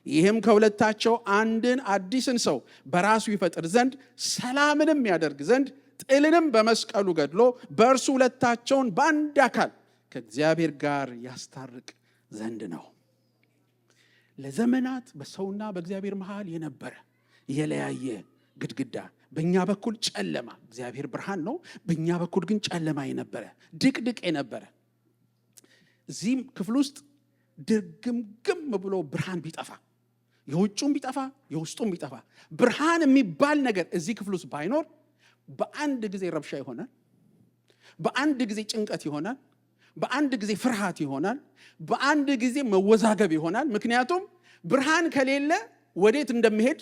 ይህም ከሁለታቸው አንድን አዲስን ሰው በራሱ ይፈጥር ዘንድ ሰላምንም ያደርግ ዘንድ ጥልንም በመስቀሉ ገድሎ በእርሱ ሁለታቸውን በአንድ አካል ከእግዚአብሔር ጋር ያስታርቅ ዘንድ ነው። ለዘመናት በሰውና በእግዚአብሔር መሃል የነበረ የለያየ ግድግዳ፣ በእኛ በኩል ጨለማ፣ እግዚአብሔር ብርሃን ነው፣ በእኛ በኩል ግን ጨለማ የነበረ ድቅድቅ የነበረ፣ እዚህም ክፍል ውስጥ ድርግምግም ብሎ ብርሃን ቢጠፋ፣ የውጩም ቢጠፋ የውስጡም ቢጠፋ፣ ብርሃን የሚባል ነገር እዚህ ክፍል ውስጥ ባይኖር በአንድ ጊዜ ረብሻ ይሆናል፣ በአንድ ጊዜ ጭንቀት ይሆናል፣ በአንድ ጊዜ ፍርሃት ይሆናል፣ በአንድ ጊዜ መወዛገብ ይሆናል። ምክንያቱም ብርሃን ከሌለ ወዴት እንደምሄድ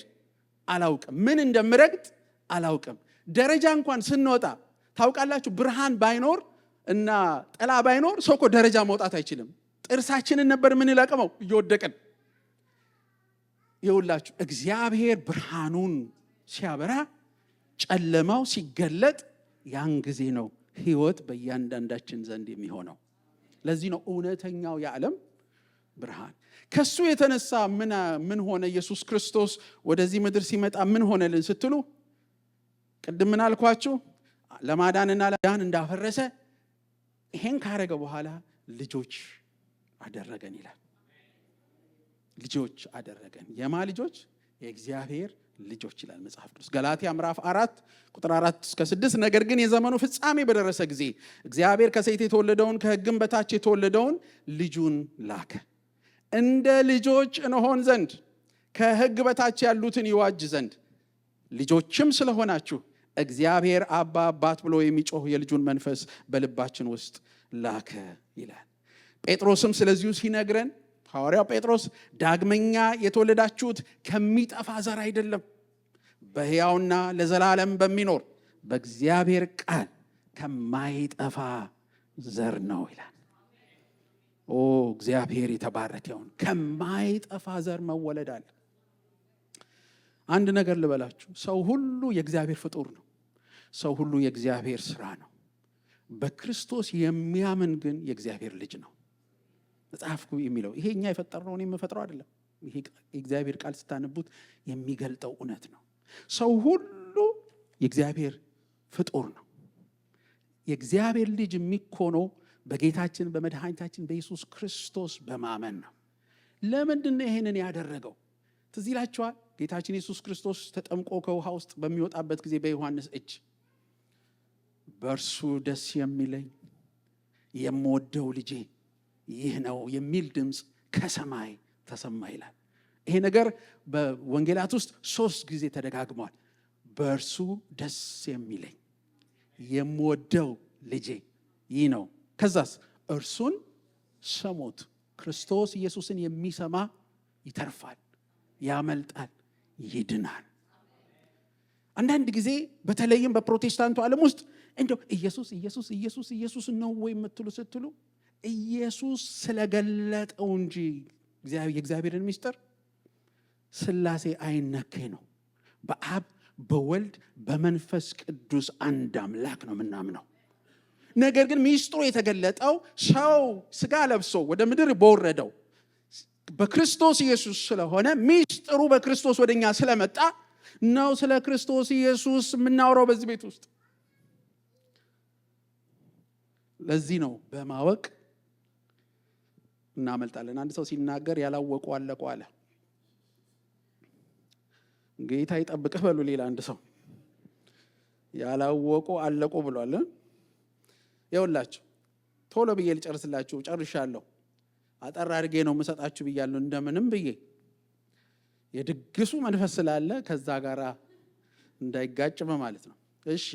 አላውቅም፣ ምን እንደምረግጥ አላውቅም። ደረጃ እንኳን ስንወጣ ታውቃላችሁ፣ ብርሃን ባይኖር እና ጥላ ባይኖር ሰው እኮ ደረጃ መውጣት አይችልም። ጥርሳችንን ነበር ምን ለቀመው እየወደቅን። ይኸውላችሁ እግዚአብሔር ብርሃኑን ሲያበራ ጨለማው ሲገለጥ ያን ጊዜ ነው ሕይወት በእያንዳንዳችን ዘንድ የሚሆነው። ለዚህ ነው እውነተኛው የዓለም ብርሃን። ከሱ የተነሳ ምን ሆነ? ኢየሱስ ክርስቶስ ወደዚህ ምድር ሲመጣ ምን ሆነልን ስትሉ፣ ቅድም ምን አልኳችሁ? ለማዳንና ለዳን እንዳፈረሰ ይሄን ካረገ በኋላ ልጆች አደረገን ይላል። ልጆች አደረገን። የማ ልጆች? የእግዚአብሔር ልጆች ይላል መጽሐፍ ቅዱስ። ገላትያ ምዕራፍ 4 ቁጥር 4-6 ነገር ግን የዘመኑ ፍጻሜ በደረሰ ጊዜ እግዚአብሔር ከሴት የተወለደውን ከሕግም በታች የተወለደውን ልጁን ላከ፣ እንደ ልጆች እንሆን ዘንድ ከሕግ በታች ያሉትን ይዋጅ ዘንድ። ልጆችም ስለሆናችሁ እግዚአብሔር አባ አባት ብሎ የሚጮህ የልጁን መንፈስ በልባችን ውስጥ ላከ ይላል። ጴጥሮስም ስለዚሁ ሲነግረን ሐዋርያው ጴጥሮስ ዳግመኛ የተወለዳችሁት ከሚጠፋ ዘር አይደለም፣ በሕያውና ለዘላለም በሚኖር በእግዚአብሔር ቃል ከማይጠፋ ዘር ነው ይላል። ኦ እግዚአብሔር የተባረከ ይሁን። ከማይጠፋ ዘር መወለድ አለ። አንድ ነገር ልበላችሁ፣ ሰው ሁሉ የእግዚአብሔር ፍጡር ነው። ሰው ሁሉ የእግዚአብሔር ስራ ነው። በክርስቶስ የሚያምን ግን የእግዚአብሔር ልጅ ነው። መጽሐፍ የሚለው ይሄ እኛ የፈጠርነው እኔ የምፈጥረው አይደለም። ይሄ የእግዚአብሔር ቃል ስታነቡት የሚገልጠው እውነት ነው። ሰው ሁሉ የእግዚአብሔር ፍጡር ነው። የእግዚአብሔር ልጅ የሚኮነው በጌታችን በመድኃኒታችን በኢየሱስ ክርስቶስ በማመን ነው። ለምንድን ነው ይሄንን ያደረገው? ትዝ ይላችኋል። ጌታችን ኢየሱስ ክርስቶስ ተጠምቆ ከውሃ ውስጥ በሚወጣበት ጊዜ በዮሐንስ እጅ በእርሱ ደስ የሚለኝ የምወደው ልጄ ይህ ነው የሚል ድምፅ ከሰማይ ተሰማ ይላል። ይሄ ነገር በወንጌላት ውስጥ 3 ጊዜ ተደጋግሟል። በእርሱ ደስ የሚለኝ የምወደው ልጄ ይህ ነው። ከዛስ እርሱን ስሙት። ክርስቶስ ኢየሱስን የሚሰማ ይተርፋል፣ ያመልጣል፣ ይድናል። አንዳንድ ጊዜ በተለይም በፕሮቴስታንቱ ዓለም ውስጥ እንደው ኢየሱስ ኢየሱስ ኢየሱስ ኢየሱስ ነው ወይ የምትሉ ስትሉ ኢየሱስ ስለገለጠው እንጂ የእግዚአብሔርን ምስጢር ሥላሴ አይነኬ ነው። በአብ በወልድ በመንፈስ ቅዱስ አንድ አምላክ ነው ምናምነው። ነገር ግን ሚስጥሩ የተገለጠው ሰው ስጋ ለብሶ ወደ ምድር በወረደው በክርስቶስ ኢየሱስ ስለሆነ ሚስጥሩ በክርስቶስ ወደኛ ስለመጣ ነው ስለ ክርስቶስ ኢየሱስ የምናወራው በዚህ ቤት ውስጥ። ለዚህ ነው በማወቅ እናመልጣለን። አንድ ሰው ሲናገር ያላወቁ አለቁ አለ። ጌታ ይጠብቅህ በሉ። ሌላ አንድ ሰው ያላወቁ አለቁ ብሏል። ይኸውላችሁ ቶሎ ብዬ ልጨርስላችሁ፣ ጨርሻለሁ። አጠር አድርጌ ነው የምሰጣችሁ ብያለሁ። እንደምንም ብዬ የድግሱ መንፈስ ስላለ ከዛ ጋር እንዳይጋጭ ማለት ነው። እሺ፣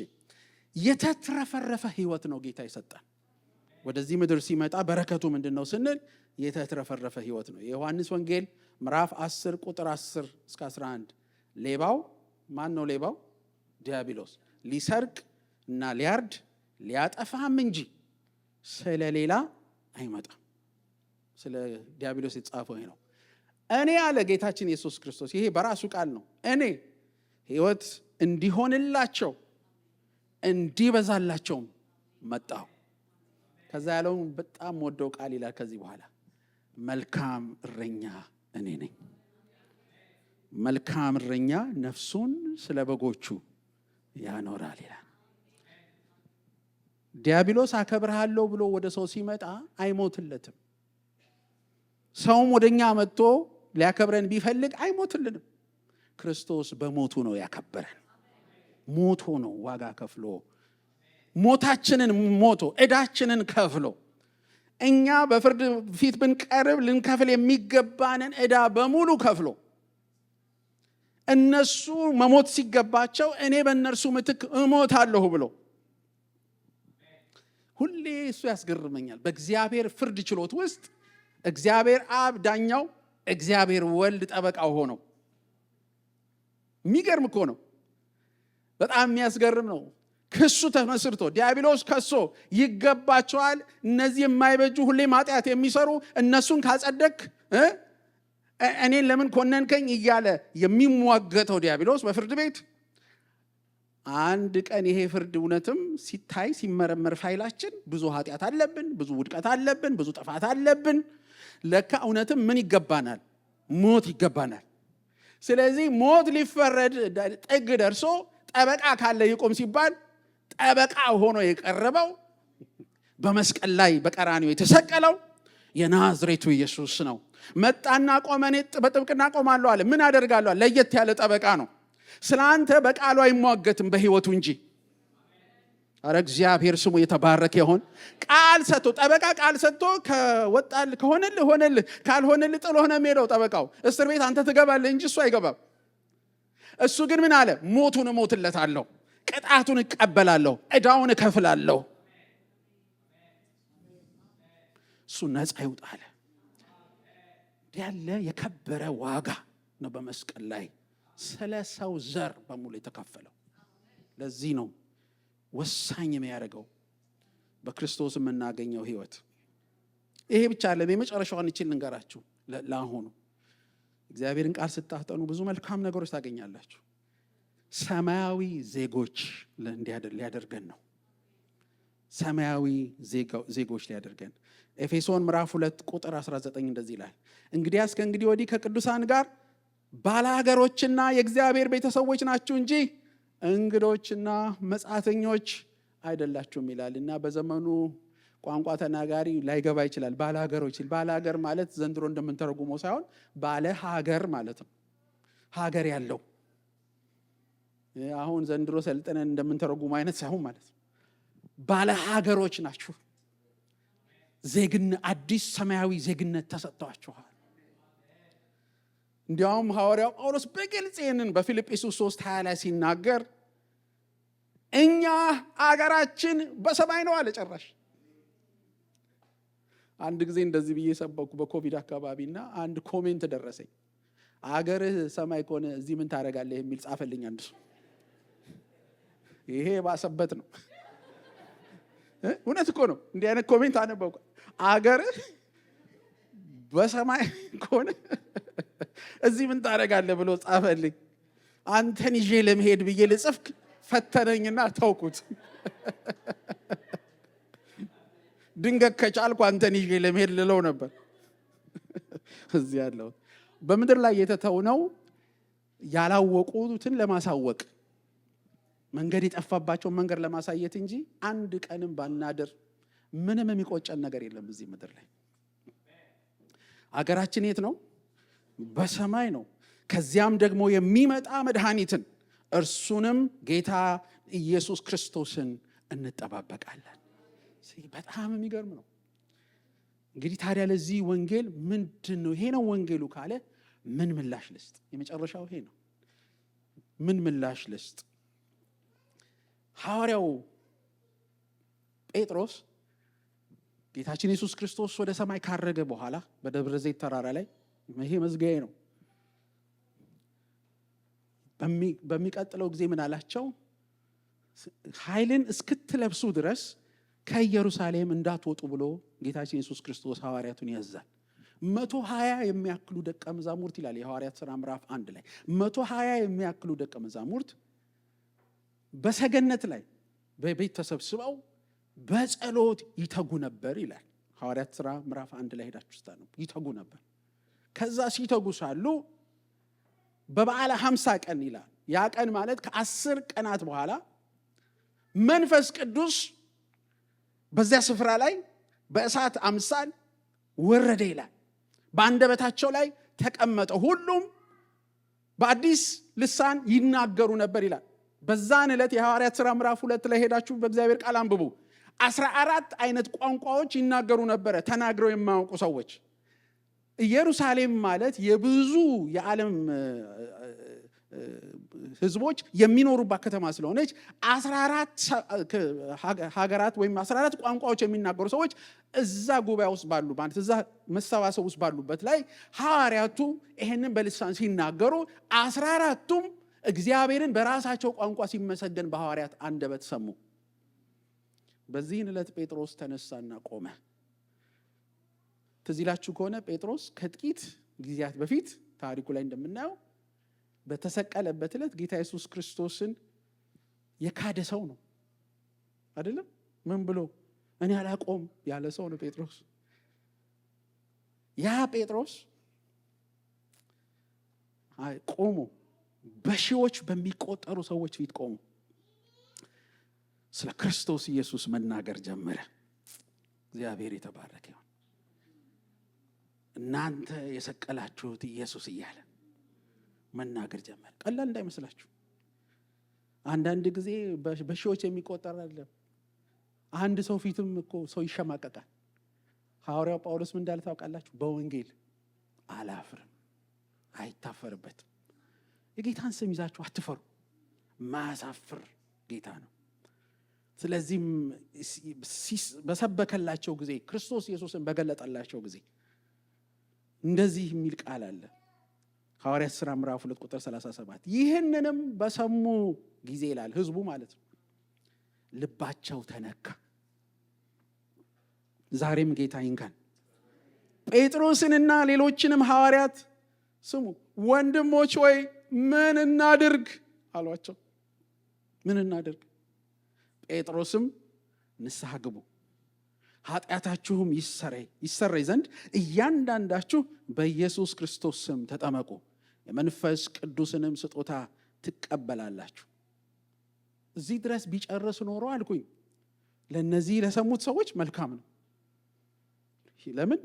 የተትረፈረፈ ህይወት ነው ጌታ ይሰጣል። ወደዚህ ምድር ሲመጣ በረከቱ ምንድነው ስንል የተትረፈረፈ ህይወት ነው። የዮሐንስ ወንጌል ምዕራፍ 10 ቁጥር 10 እስከ 11 ሌባው ማን ነው? ሌባው ዲያብሎስ ሊሰርቅ እና ሊያርድ ሊያጠፋም እንጂ ስለሌላ አይመጣም። ስለ ዲያብሎስ የተጻፈው ይሄ ነው። እኔ አለ ጌታችን ኢየሱስ ክርስቶስ፣ ይሄ በራሱ ቃል ነው። እኔ ህይወት እንዲሆንላቸው እንዲበዛላቸው መጣሁ። ከዛ ያለውን በጣም ወደው ቃል ይላል ከዚህ በኋላ መልካም እረኛ እኔ ነኝ። መልካም እረኛ ነፍሱን ስለ በጎቹ ያኖራል ይላል። ዲያብሎስ አከብርሃለሁ ብሎ ወደ ሰው ሲመጣ አይሞትለትም። ሰውም ወደኛ መጥቶ ሊያከብረን ቢፈልግ አይሞትልንም። ክርስቶስ በሞቱ ነው ያከበረን። ሞቶ ነው ዋጋ ከፍሎ ሞታችንን ሞቶ ዕዳችንን ከፍሎ እኛ በፍርድ ፊት ብንቀርብ ልንከፍል የሚገባንን ዕዳ በሙሉ ከፍሎ እነሱ መሞት ሲገባቸው እኔ በእነርሱ ምትክ እሞታለሁ ብሎ ሁሌ እሱ ያስገርመኛል። በእግዚአብሔር ፍርድ ችሎት ውስጥ እግዚአብሔር አብ ዳኛው፣ እግዚአብሔር ወልድ ጠበቃው ሆኖ የሚገርም እኮ ነው። በጣም የሚያስገርም ነው። ክሱ ተመስርቶ ዲያብሎስ ከሶ ይገባቸዋል እነዚህ የማይበጁ ሁሌ ማጥያት የሚሰሩ እነሱን ካጸደቅ እኔን ለምን ኮነንከኝ እያለ የሚሟገተው ዲያብሎስ በፍርድ ቤት አንድ ቀን ይሄ ፍርድ እውነትም ሲታይ ሲመረመር ፋይላችን ብዙ ኃጢአት አለብን፣ ብዙ ውድቀት አለብን፣ ብዙ ጥፋት አለብን። ለካ እውነትም ምን ይገባናል? ሞት ይገባናል። ስለዚህ ሞት ሊፈረድ ጥግ ደርሶ ጠበቃ ካለ ይቆም ሲባል ጠበቃ ሆኖ የቀረበው በመስቀል ላይ በቀራንዮ የተሰቀለው የናዝሬቱ ኢየሱስ ነው። መጣና ቆመ። እኔ በጥብቅና ቆማለሁ አለ። ምን አደርጋለሁ? ለየት ያለ ጠበቃ ነው። ስላንተ በቃሉ አይሟገትም በህይወቱ እንጂ። አረ እግዚአብሔር ስሙ የተባረከ ይሁን። ቃል ሰጥቶ ጠበቃ ቃል ሰጥቶ ከወጣል ከሆነልህ ሆነልህ፣ ካልሆነልህ ጥሎ ሆነ ሄደው ጠበቃው እስር ቤት አንተ ትገባለህ እንጂ እሱ አይገባም። እሱ ግን ምን አለ? ሞቱን እሞትለታለሁ፣ ቅጣቱን እቀበላለሁ፣ ዕዳውን እከፍላለሁ። እሱ ነፃ ይውጣል። ያለ የከበረ ዋጋ ነው በመስቀል ላይ ስለ ሰው ዘር በሙሉ የተከፈለው። ለዚህ ነው ወሳኝ የሚያደርገው በክርስቶስ የምናገኘው ህይወት። ይሄ ብቻ አይደለም። የመጨረሻውን እቺን ልንገራችሁ። ለአሁኑ እግዚአብሔርን ቃል ስታጠኑ ብዙ መልካም ነገሮች ታገኛላችሁ። ሰማያዊ ዜጎች ሊያደርገን ነው። ሰማያዊ ዜጎች ሊያደርገን። ኤፌሶን ምዕራፍ 2 ቁጥር 19 እንደዚህ ይላል፣ እንግዲያስ ከእንግዲህ ወዲህ ከቅዱሳን ጋር ባለሀገሮችና የእግዚአብሔር ቤተሰቦች ናችሁ እንጂ እንግዶችና መጻተኞች አይደላችሁም ይላል። እና በዘመኑ ቋንቋ ተናጋሪ ላይገባ ይችላል። ባለሀገሮች፣ ባለሀገር ማለት ዘንድሮ እንደምንተረጉመው ሳይሆን ባለ ሀገር ማለት ነው። ሀገር ያለው አሁን ዘንድሮ ሰልጠነን እንደምንተረጉመው አይነት ሳይሆን ማለት ነው። ባለ ሀገሮች ናችሁ። ዜግነት፣ አዲስ ሰማያዊ ዜግነት ተሰጥቷችኋል። እንዲያውም ሐዋርያው ጳውሎስ በግልጽ ይህንን በፊልጵስዩስ 3:20 ላይ ሲናገር እኛ አገራችን በሰማይ ነው አለ። ጨራሽ አንድ ጊዜ እንደዚህ ብዬ ሰበኩ በኮቪድ አካባቢና አንድ ኮሜንት ደረሰኝ። አገርህ ሰማይ ከሆነ እዚህ ምን ታደርጋለህ የሚል ጻፈልኝ አንድ ሰው። ይሄ ባሰበት ነው። እውነት እኮ ነው። እንዲህ አይነት ኮሜንት አነበብኩ። አገርህ በሰማይ ከሆነ እዚህ ምን ታደርጋለህ ብሎ ጻፈልኝ። አንተን ይዤ ለመሄድ ብዬ ልጽፍ ፈተነኝና ተውኩት። ድንገት ከቻልኩ አንተን ይዤ ለመሄድ ልለው ነበር። እዚህ ያለው በምድር ላይ የተተውነው ያላወቁትን ለማሳወቅ መንገድ የጠፋባቸውን መንገድ ለማሳየት እንጂ አንድ ቀንም ባናድር ምንም የሚቆጨን ነገር የለም እዚህ ምድር ላይ። አገራችን የት ነው? በሰማይ ነው። ከዚያም ደግሞ የሚመጣ መድኃኒትን እርሱንም ጌታ ኢየሱስ ክርስቶስን እንጠባበቃለን። በጣም የሚገርም ነው። እንግዲህ ታዲያ ለዚህ ወንጌል ምንድን ነው? ይሄ ነው ወንጌሉ ካለ ምን ምላሽ ልስጥ? የመጨረሻው ይሄ ነው። ምን ምላሽ ልስጥ? ሐዋርያው ጴጥሮስ ጌታችን ኢየሱስ ክርስቶስ ወደ ሰማይ ካረገ በኋላ በደብረ ዘይት ተራራ ላይ ይሄ መዝጊያዬ ነው። በሚቀጥለው ጊዜ ምን አላቸው? ኃይልን እስክትለብሱ ድረስ ከኢየሩሳሌም እንዳትወጡ ብሎ ጌታችን ኢየሱስ ክርስቶስ ሐዋርያቱን ያዛል። 120 የሚያክሉ ደቀ መዛሙርት ይላል የሐዋርያት ሥራ ምዕራፍ 1 ላይ 120 የሚያክሉ ደቀ መዛሙርት በሰገነት ላይ በቤት ተሰብስበው በጸሎት ይተጉ ነበር ይላል ሐዋርያት ሥራ ምዕራፍ 1 ላይ ሄዳችሁ ስታነቡ ይተጉ ነበር። ከዛ ሲተጉ ሳሉ በበዓለ 50 ቀን ይላል። ያ ቀን ማለት ከ10 ቀናት በኋላ መንፈስ ቅዱስ በዚያ ስፍራ ላይ በእሳት አምሳል ወረደ ይላል። በአንደበታቸው ላይ ተቀመጠ። ሁሉም በአዲስ ልሳን ይናገሩ ነበር ይላል። በዛን ዕለት የሐዋርያት ሥራ ምዕራፍ 2 ላይ ሄዳችሁ በእግዚአብሔር ቃል አንብቡ። 14 አይነት ቋንቋዎች ይናገሩ ነበረ ተናግረው የማያውቁ ሰዎች። ኢየሩሳሌም ማለት የብዙ የዓለም ህዝቦች የሚኖሩባት ከተማ ስለሆነች 14 ሀገራት ወይም 14 ቋንቋዎች የሚናገሩ ሰዎች እዛ ጉባኤ ውስጥ ባሉ ማለት እዛ መሰባሰብ ውስጥ ባሉበት ላይ ሐዋርያቱ ይሄንን በልሳን ሲናገሩ 14ቱም እግዚአብሔርን በራሳቸው ቋንቋ ሲመሰገን በሐዋርያት አንደበት ሰሙ። በዚህን ዕለት ጴጥሮስ ተነሳና ቆመ። ትዝ ይላችሁ ከሆነ ጴጥሮስ ከጥቂት ጊዜያት በፊት ታሪኩ ላይ እንደምናየው በተሰቀለበት ዕለት ጌታ ኢየሱስ ክርስቶስን የካደ ሰው ነው አይደለም? ምን ብሎ እኔ አላቆም ያለ ሰው ነው ጴጥሮስ። ያ ጴጥሮስ ቆሞ በሺዎች በሚቆጠሩ ሰዎች ፊት ቆሞ ስለ ክርስቶስ ኢየሱስ መናገር ጀመረ። እግዚአብሔር የተባረከ ይሁን። እናንተ የሰቀላችሁት ኢየሱስ እያለ መናገር ጀመረ። ቀላል እንዳይመስላችሁ። አንዳንድ ጊዜ በሺዎች የሚቆጠር አይደለም፣ አንድ ሰው ፊትም እኮ ሰው ይሸማቀቃል። ሐዋርያው ጳውሎስ ምን እንዳለ ታውቃላችሁ? በወንጌል አላፍርም፣ አይታፈርበትም። የጌታን ስም ይዛችሁ አትፈሩ፣ ማያሳፍር ጌታ ነው። ስለዚህም በሰበከላቸው ጊዜ ክርስቶስ ኢየሱስን በገለጠላቸው ጊዜ እንደዚህ የሚል ቃል አለ ሐዋርያት ሥራ ምዕራፍ 2 ቁጥር 37 ይህንንም በሰሙ ጊዜ ይላል ህዝቡ ማለት ነው ልባቸው ተነካ። ዛሬም ጌታ ይንካን። ጴጥሮስንና ሌሎችንም ሐዋርያት ስሙ፣ ወንድሞች ወይ ምን እናድርግ አሏቸው። ምን እናድርግ? ጴጥሮስም ንስሐ ግቡ፣ ኃጢአታችሁም ይሰረይ ዘንድ እያንዳንዳችሁ በኢየሱስ ክርስቶስ ስም ተጠመቁ፣ የመንፈስ ቅዱስንም ስጦታ ትቀበላላችሁ። እዚህ ድረስ ቢጨርስ ኖሮ አልኩኝ ለነዚህ ለሰሙት ሰዎች መልካም ነው። ለምን?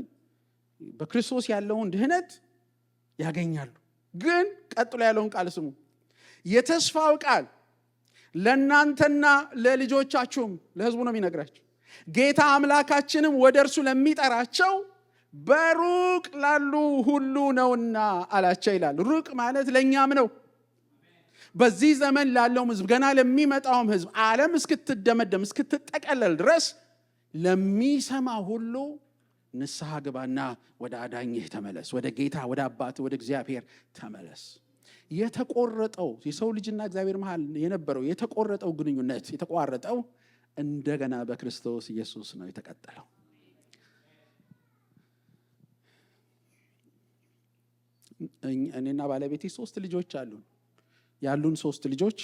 በክርስቶስ ያለውን ድህነት ያገኛሉ። ግን ቀጥሎ ያለውን ቃል ስሙ። የተስፋው ቃል ለእናንተና ለልጆቻችሁም ለህዝቡ ነው የሚነግራቸው። ጌታ አምላካችንም ወደ እርሱ ለሚጠራቸው በሩቅ ላሉ ሁሉ ነውና አላቸው ይላል። ሩቅ ማለት ለእኛም ነው። በዚህ ዘመን ላለውም ህዝብ፣ ገና ለሚመጣውም ህዝብ፣ ዓለም እስክትደመደም እስክትጠቀለል ድረስ ለሚሰማ ሁሉ ንስሐ ግባና ወደ አዳኝህ ተመለስ፣ ወደ ጌታ ወደ አባት ወደ እግዚአብሔር ተመለስ። የተቆረጠው የሰው ልጅና እግዚአብሔር መሃል የነበረው የተቆረጠው ግንኙነት የተቋረጠው እንደገና በክርስቶስ ኢየሱስ ነው የተቀጠለው። እኔና ባለቤቴ 3 ልጆች አሉን። ያሉን 3 ልጆች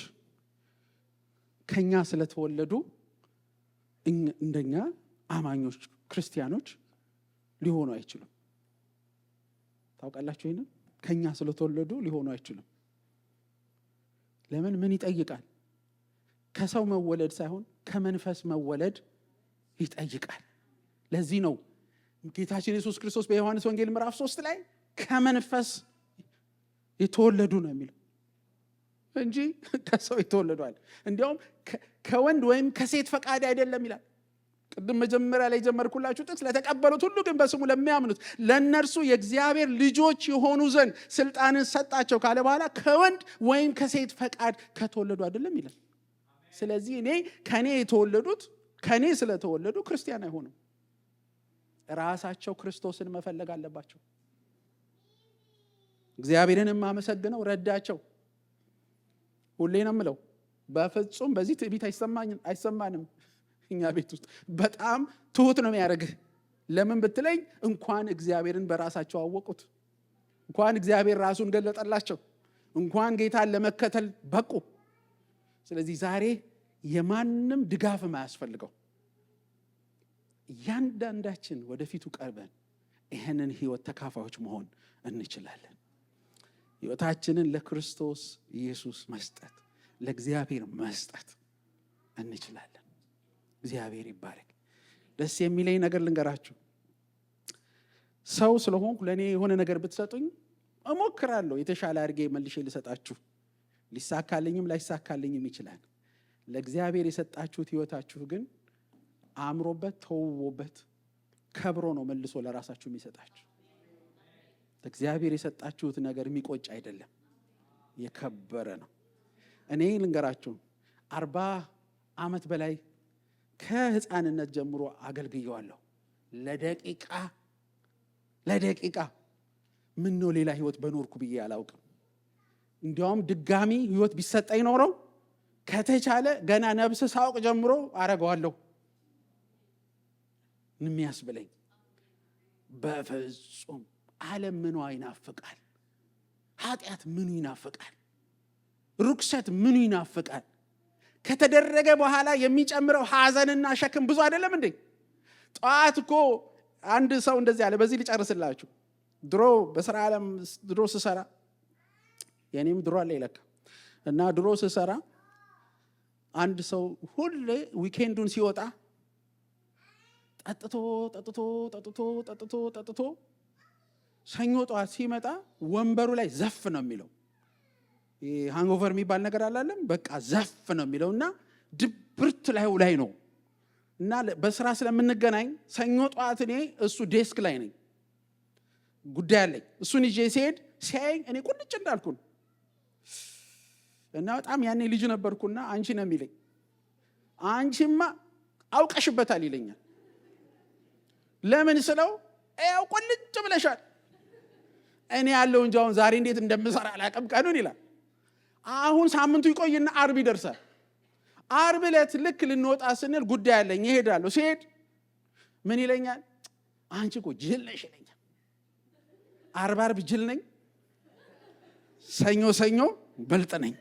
ከኛ ስለተወለዱ እንደኛ አማኞች ክርስቲያኖች ሊሆኑ አይችሉም። ታውቃላችሁ ይሄንን? ከኛ ስለተወለዱ ሊሆኑ አይችሉም። ለምን? ምን ይጠይቃል? ከሰው መወለድ ሳይሆን ከመንፈስ መወለድ ይጠይቃል። ለዚህ ነው ጌታችን ኢየሱስ ክርስቶስ በዮሐንስ ወንጌል ምዕራፍ 3 ላይ ከመንፈስ የተወለዱ ነው የሚለው እንጂ ከሰው የተወለዱ አይደል። እንዲያውም ከወንድ ወይም ከሴት ፈቃድ አይደለም ይላል። ቅድም መጀመሪያ ላይ ጀመርኩላችሁ ጥቅስ ለተቀበሉት ሁሉ ግን በስሙ ለሚያምኑት ለእነርሱ የእግዚአብሔር ልጆች የሆኑ ዘንድ ስልጣንን ሰጣቸው ካለ በኋላ ከወንድ ወይም ከሴት ፈቃድ ከተወለዱ አይደለም ይላል። ስለዚህ ከኔ ስለተወለዱ ክርስቲያን አይሆኑም። ራሳቸው ክርስቶስን መፈለግ አለባቸው። እግዚአብሔርን የማመሰግነው ረዳቸው። ሁሌ ነው የምለው፣ በፍጹም በዚህ ትዕቢት አይሰማንም። እኛ ቤት ውስጥ በጣም ትሁት ነው የሚያደርግህ። ለምን ብትለኝ እንኳን እግዚአብሔርን በራሳቸው አወቁት፣ እንኳን እግዚአብሔር ራሱን ገለጠላቸው፣ እንኳን ጌታን ለመከተል በቁ። ስለዚህ ዛሬ የማንም ድጋፍ የማያስፈልገው እያንዳንዳችን ወደፊቱ ቀርበን ይህንን ህይወት ተካፋዮች መሆን እንችላለን። ህይወታችንን ለክርስቶስ ኢየሱስ መስጠት፣ ለእግዚአብሔር መስጠት እንችላለን። እግዚአብሔር ይባረክ። ደስ የሚለኝ ነገር ልንገራችሁ። ሰው ስለሆንኩ ለእኔ የሆነ ነገር ብትሰጡኝ እሞክራለሁ የተሻለ አድርጌ መልሼ ልሰጣችሁ። ሊሳካልኝም ላይሳካልኝም ይችላል። ለእግዚአብሔር የሰጣችሁት ህይወታችሁ ግን አምሮበት ተውቦበት ከብሮ ነው መልሶ ለራሳችሁ የሚሰጣችሁ። ለእግዚአብሔር የሰጣችሁት ነገር የሚቆጭ አይደለም፣ የከበረ ነው። እኔ ልንገራችሁ 40 ዓመት በላይ ከህፃንነት ጀምሮ አገልግየዋለሁ። ለደቂቃ ምን ነው ሌላ ህይወት በኖርኩ ብዬ አላውቅም። እንዲያውም ድጋሚ ህይወት ቢሰጠኝ ኖረው ከተቻለ ገና ነብስ ሳውቅ ጀምሮ አረጋዋለሁ የሚያስብለኝ። በፍጹም ዓለም ምኑ ይናፍቃል? ኃጢአት ምኑ ይናፍቃል? ርኩሰት ምኑ ይናፍቃል? ከተደረገ በኋላ የሚጨምረው ሐዘንና ሸክም ብዙ አይደለም እንዴ? ጠዋት እኮ አንድ ሰው እንደዚህ አለ። በዚህ ልጨርስላችሁ። ድሮ በስራ ዓለም ድሮ ስሰራ የኔም ድሮ አለ ይለካ እና ድሮ ስሰራ አንድ ሰው ሁሌ ዊኬንዱን ሲወጣ ጠጥቶ ሰኞ ጠዋት ሲመጣ ወንበሩ ላይ ዘፍ ነው የሚለው። ሃንጎቨር የሚባል ነገር አላለም። በቃ ዘፍ ነው የሚለውና ድብርት ላይ ነው። እና በስራ ስለምንገናኝ ሰኞ ጠዋት እኔ እሱ ዴስክ ላይ ነኝ፣ ጉዳይ አለኝ። እሱን ይዤ ሲሄድ ሲያየኝ እኔ ቁልጭ እንዳልኩ ነው። እና በጣም ያኔ ልጅ ነበርኩና አንቺ ነው የሚለኝ። አንቺማ አውቀሽበታል ይለኛል። ለምን ስለው ያው ቁልጭ ብለሻል። እኔ ያለው እንጂ አሁን ዛሬ እንዴት እንደምሰራ አላውቅም ቀኑን ይላል። አሁን ሳምንቱ ይቆይና አርብ ይደርሳል። አርብ ዕለት ልክ ልንወጣ ስንል ጉዳይ አለኝ እሄዳለሁ። ሲሄድ ምን ይለኛል? አንቺ እኮ ጅል ነሽ ይለኛል። አርብ ጅል ነኝ፣ ሰኞ በልጥ ነኝ።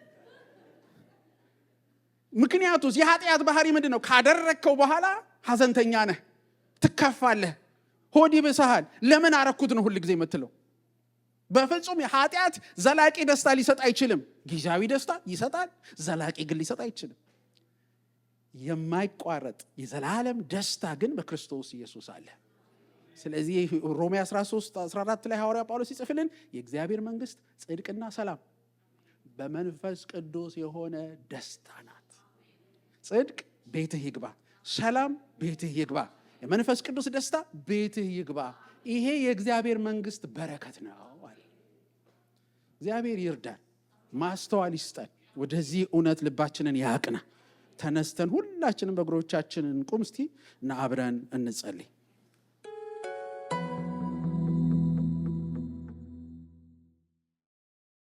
ምክንያቱስ የኃጢአት ባህሪ ምንድን ነው? ካደረግከው በኋላ ሐዘንተኛ ነህ፣ ትከፋለህ፣ ሆድ ይብስሃል። ለምን አረኩት ነው ሁል ጊዜ የምትለው። በፍጹም የኃጢአት ዘላቂ ደስታ ሊሰጥ አይችልም። ጊዜያዊ ደስታ ይሰጣል፣ ዘላቂ ግን ሊሰጥ አይችልም። የማይቋረጥ የዘላለም ደስታ ግን በክርስቶስ ኢየሱስ አለ። ስለዚህ ሮሜ 13:14 ላይ ሐዋርያ ጳውሎስ ይጽፍልን የእግዚአብሔር መንግስት ጽድቅና ሰላም በመንፈስ ቅዱስ የሆነ ደስታ ናት። ጽድቅ ቤትህ ይግባ፣ ሰላም ቤትህ ይግባ፣ የመንፈስ ቅዱስ ደስታ ቤትህ ይግባ። ይሄ የእግዚአብሔር መንግስት በረከት ነው አለ። እግዚአብሔር ይርዳን፣ ማስተዋል ይስጠን፣ ወደዚህ እውነት ልባችንን ያቅና። ተነስተን ሁላችንም በእግሮቻችን እንቁም እስቲ እና አብረን እንጸልይ።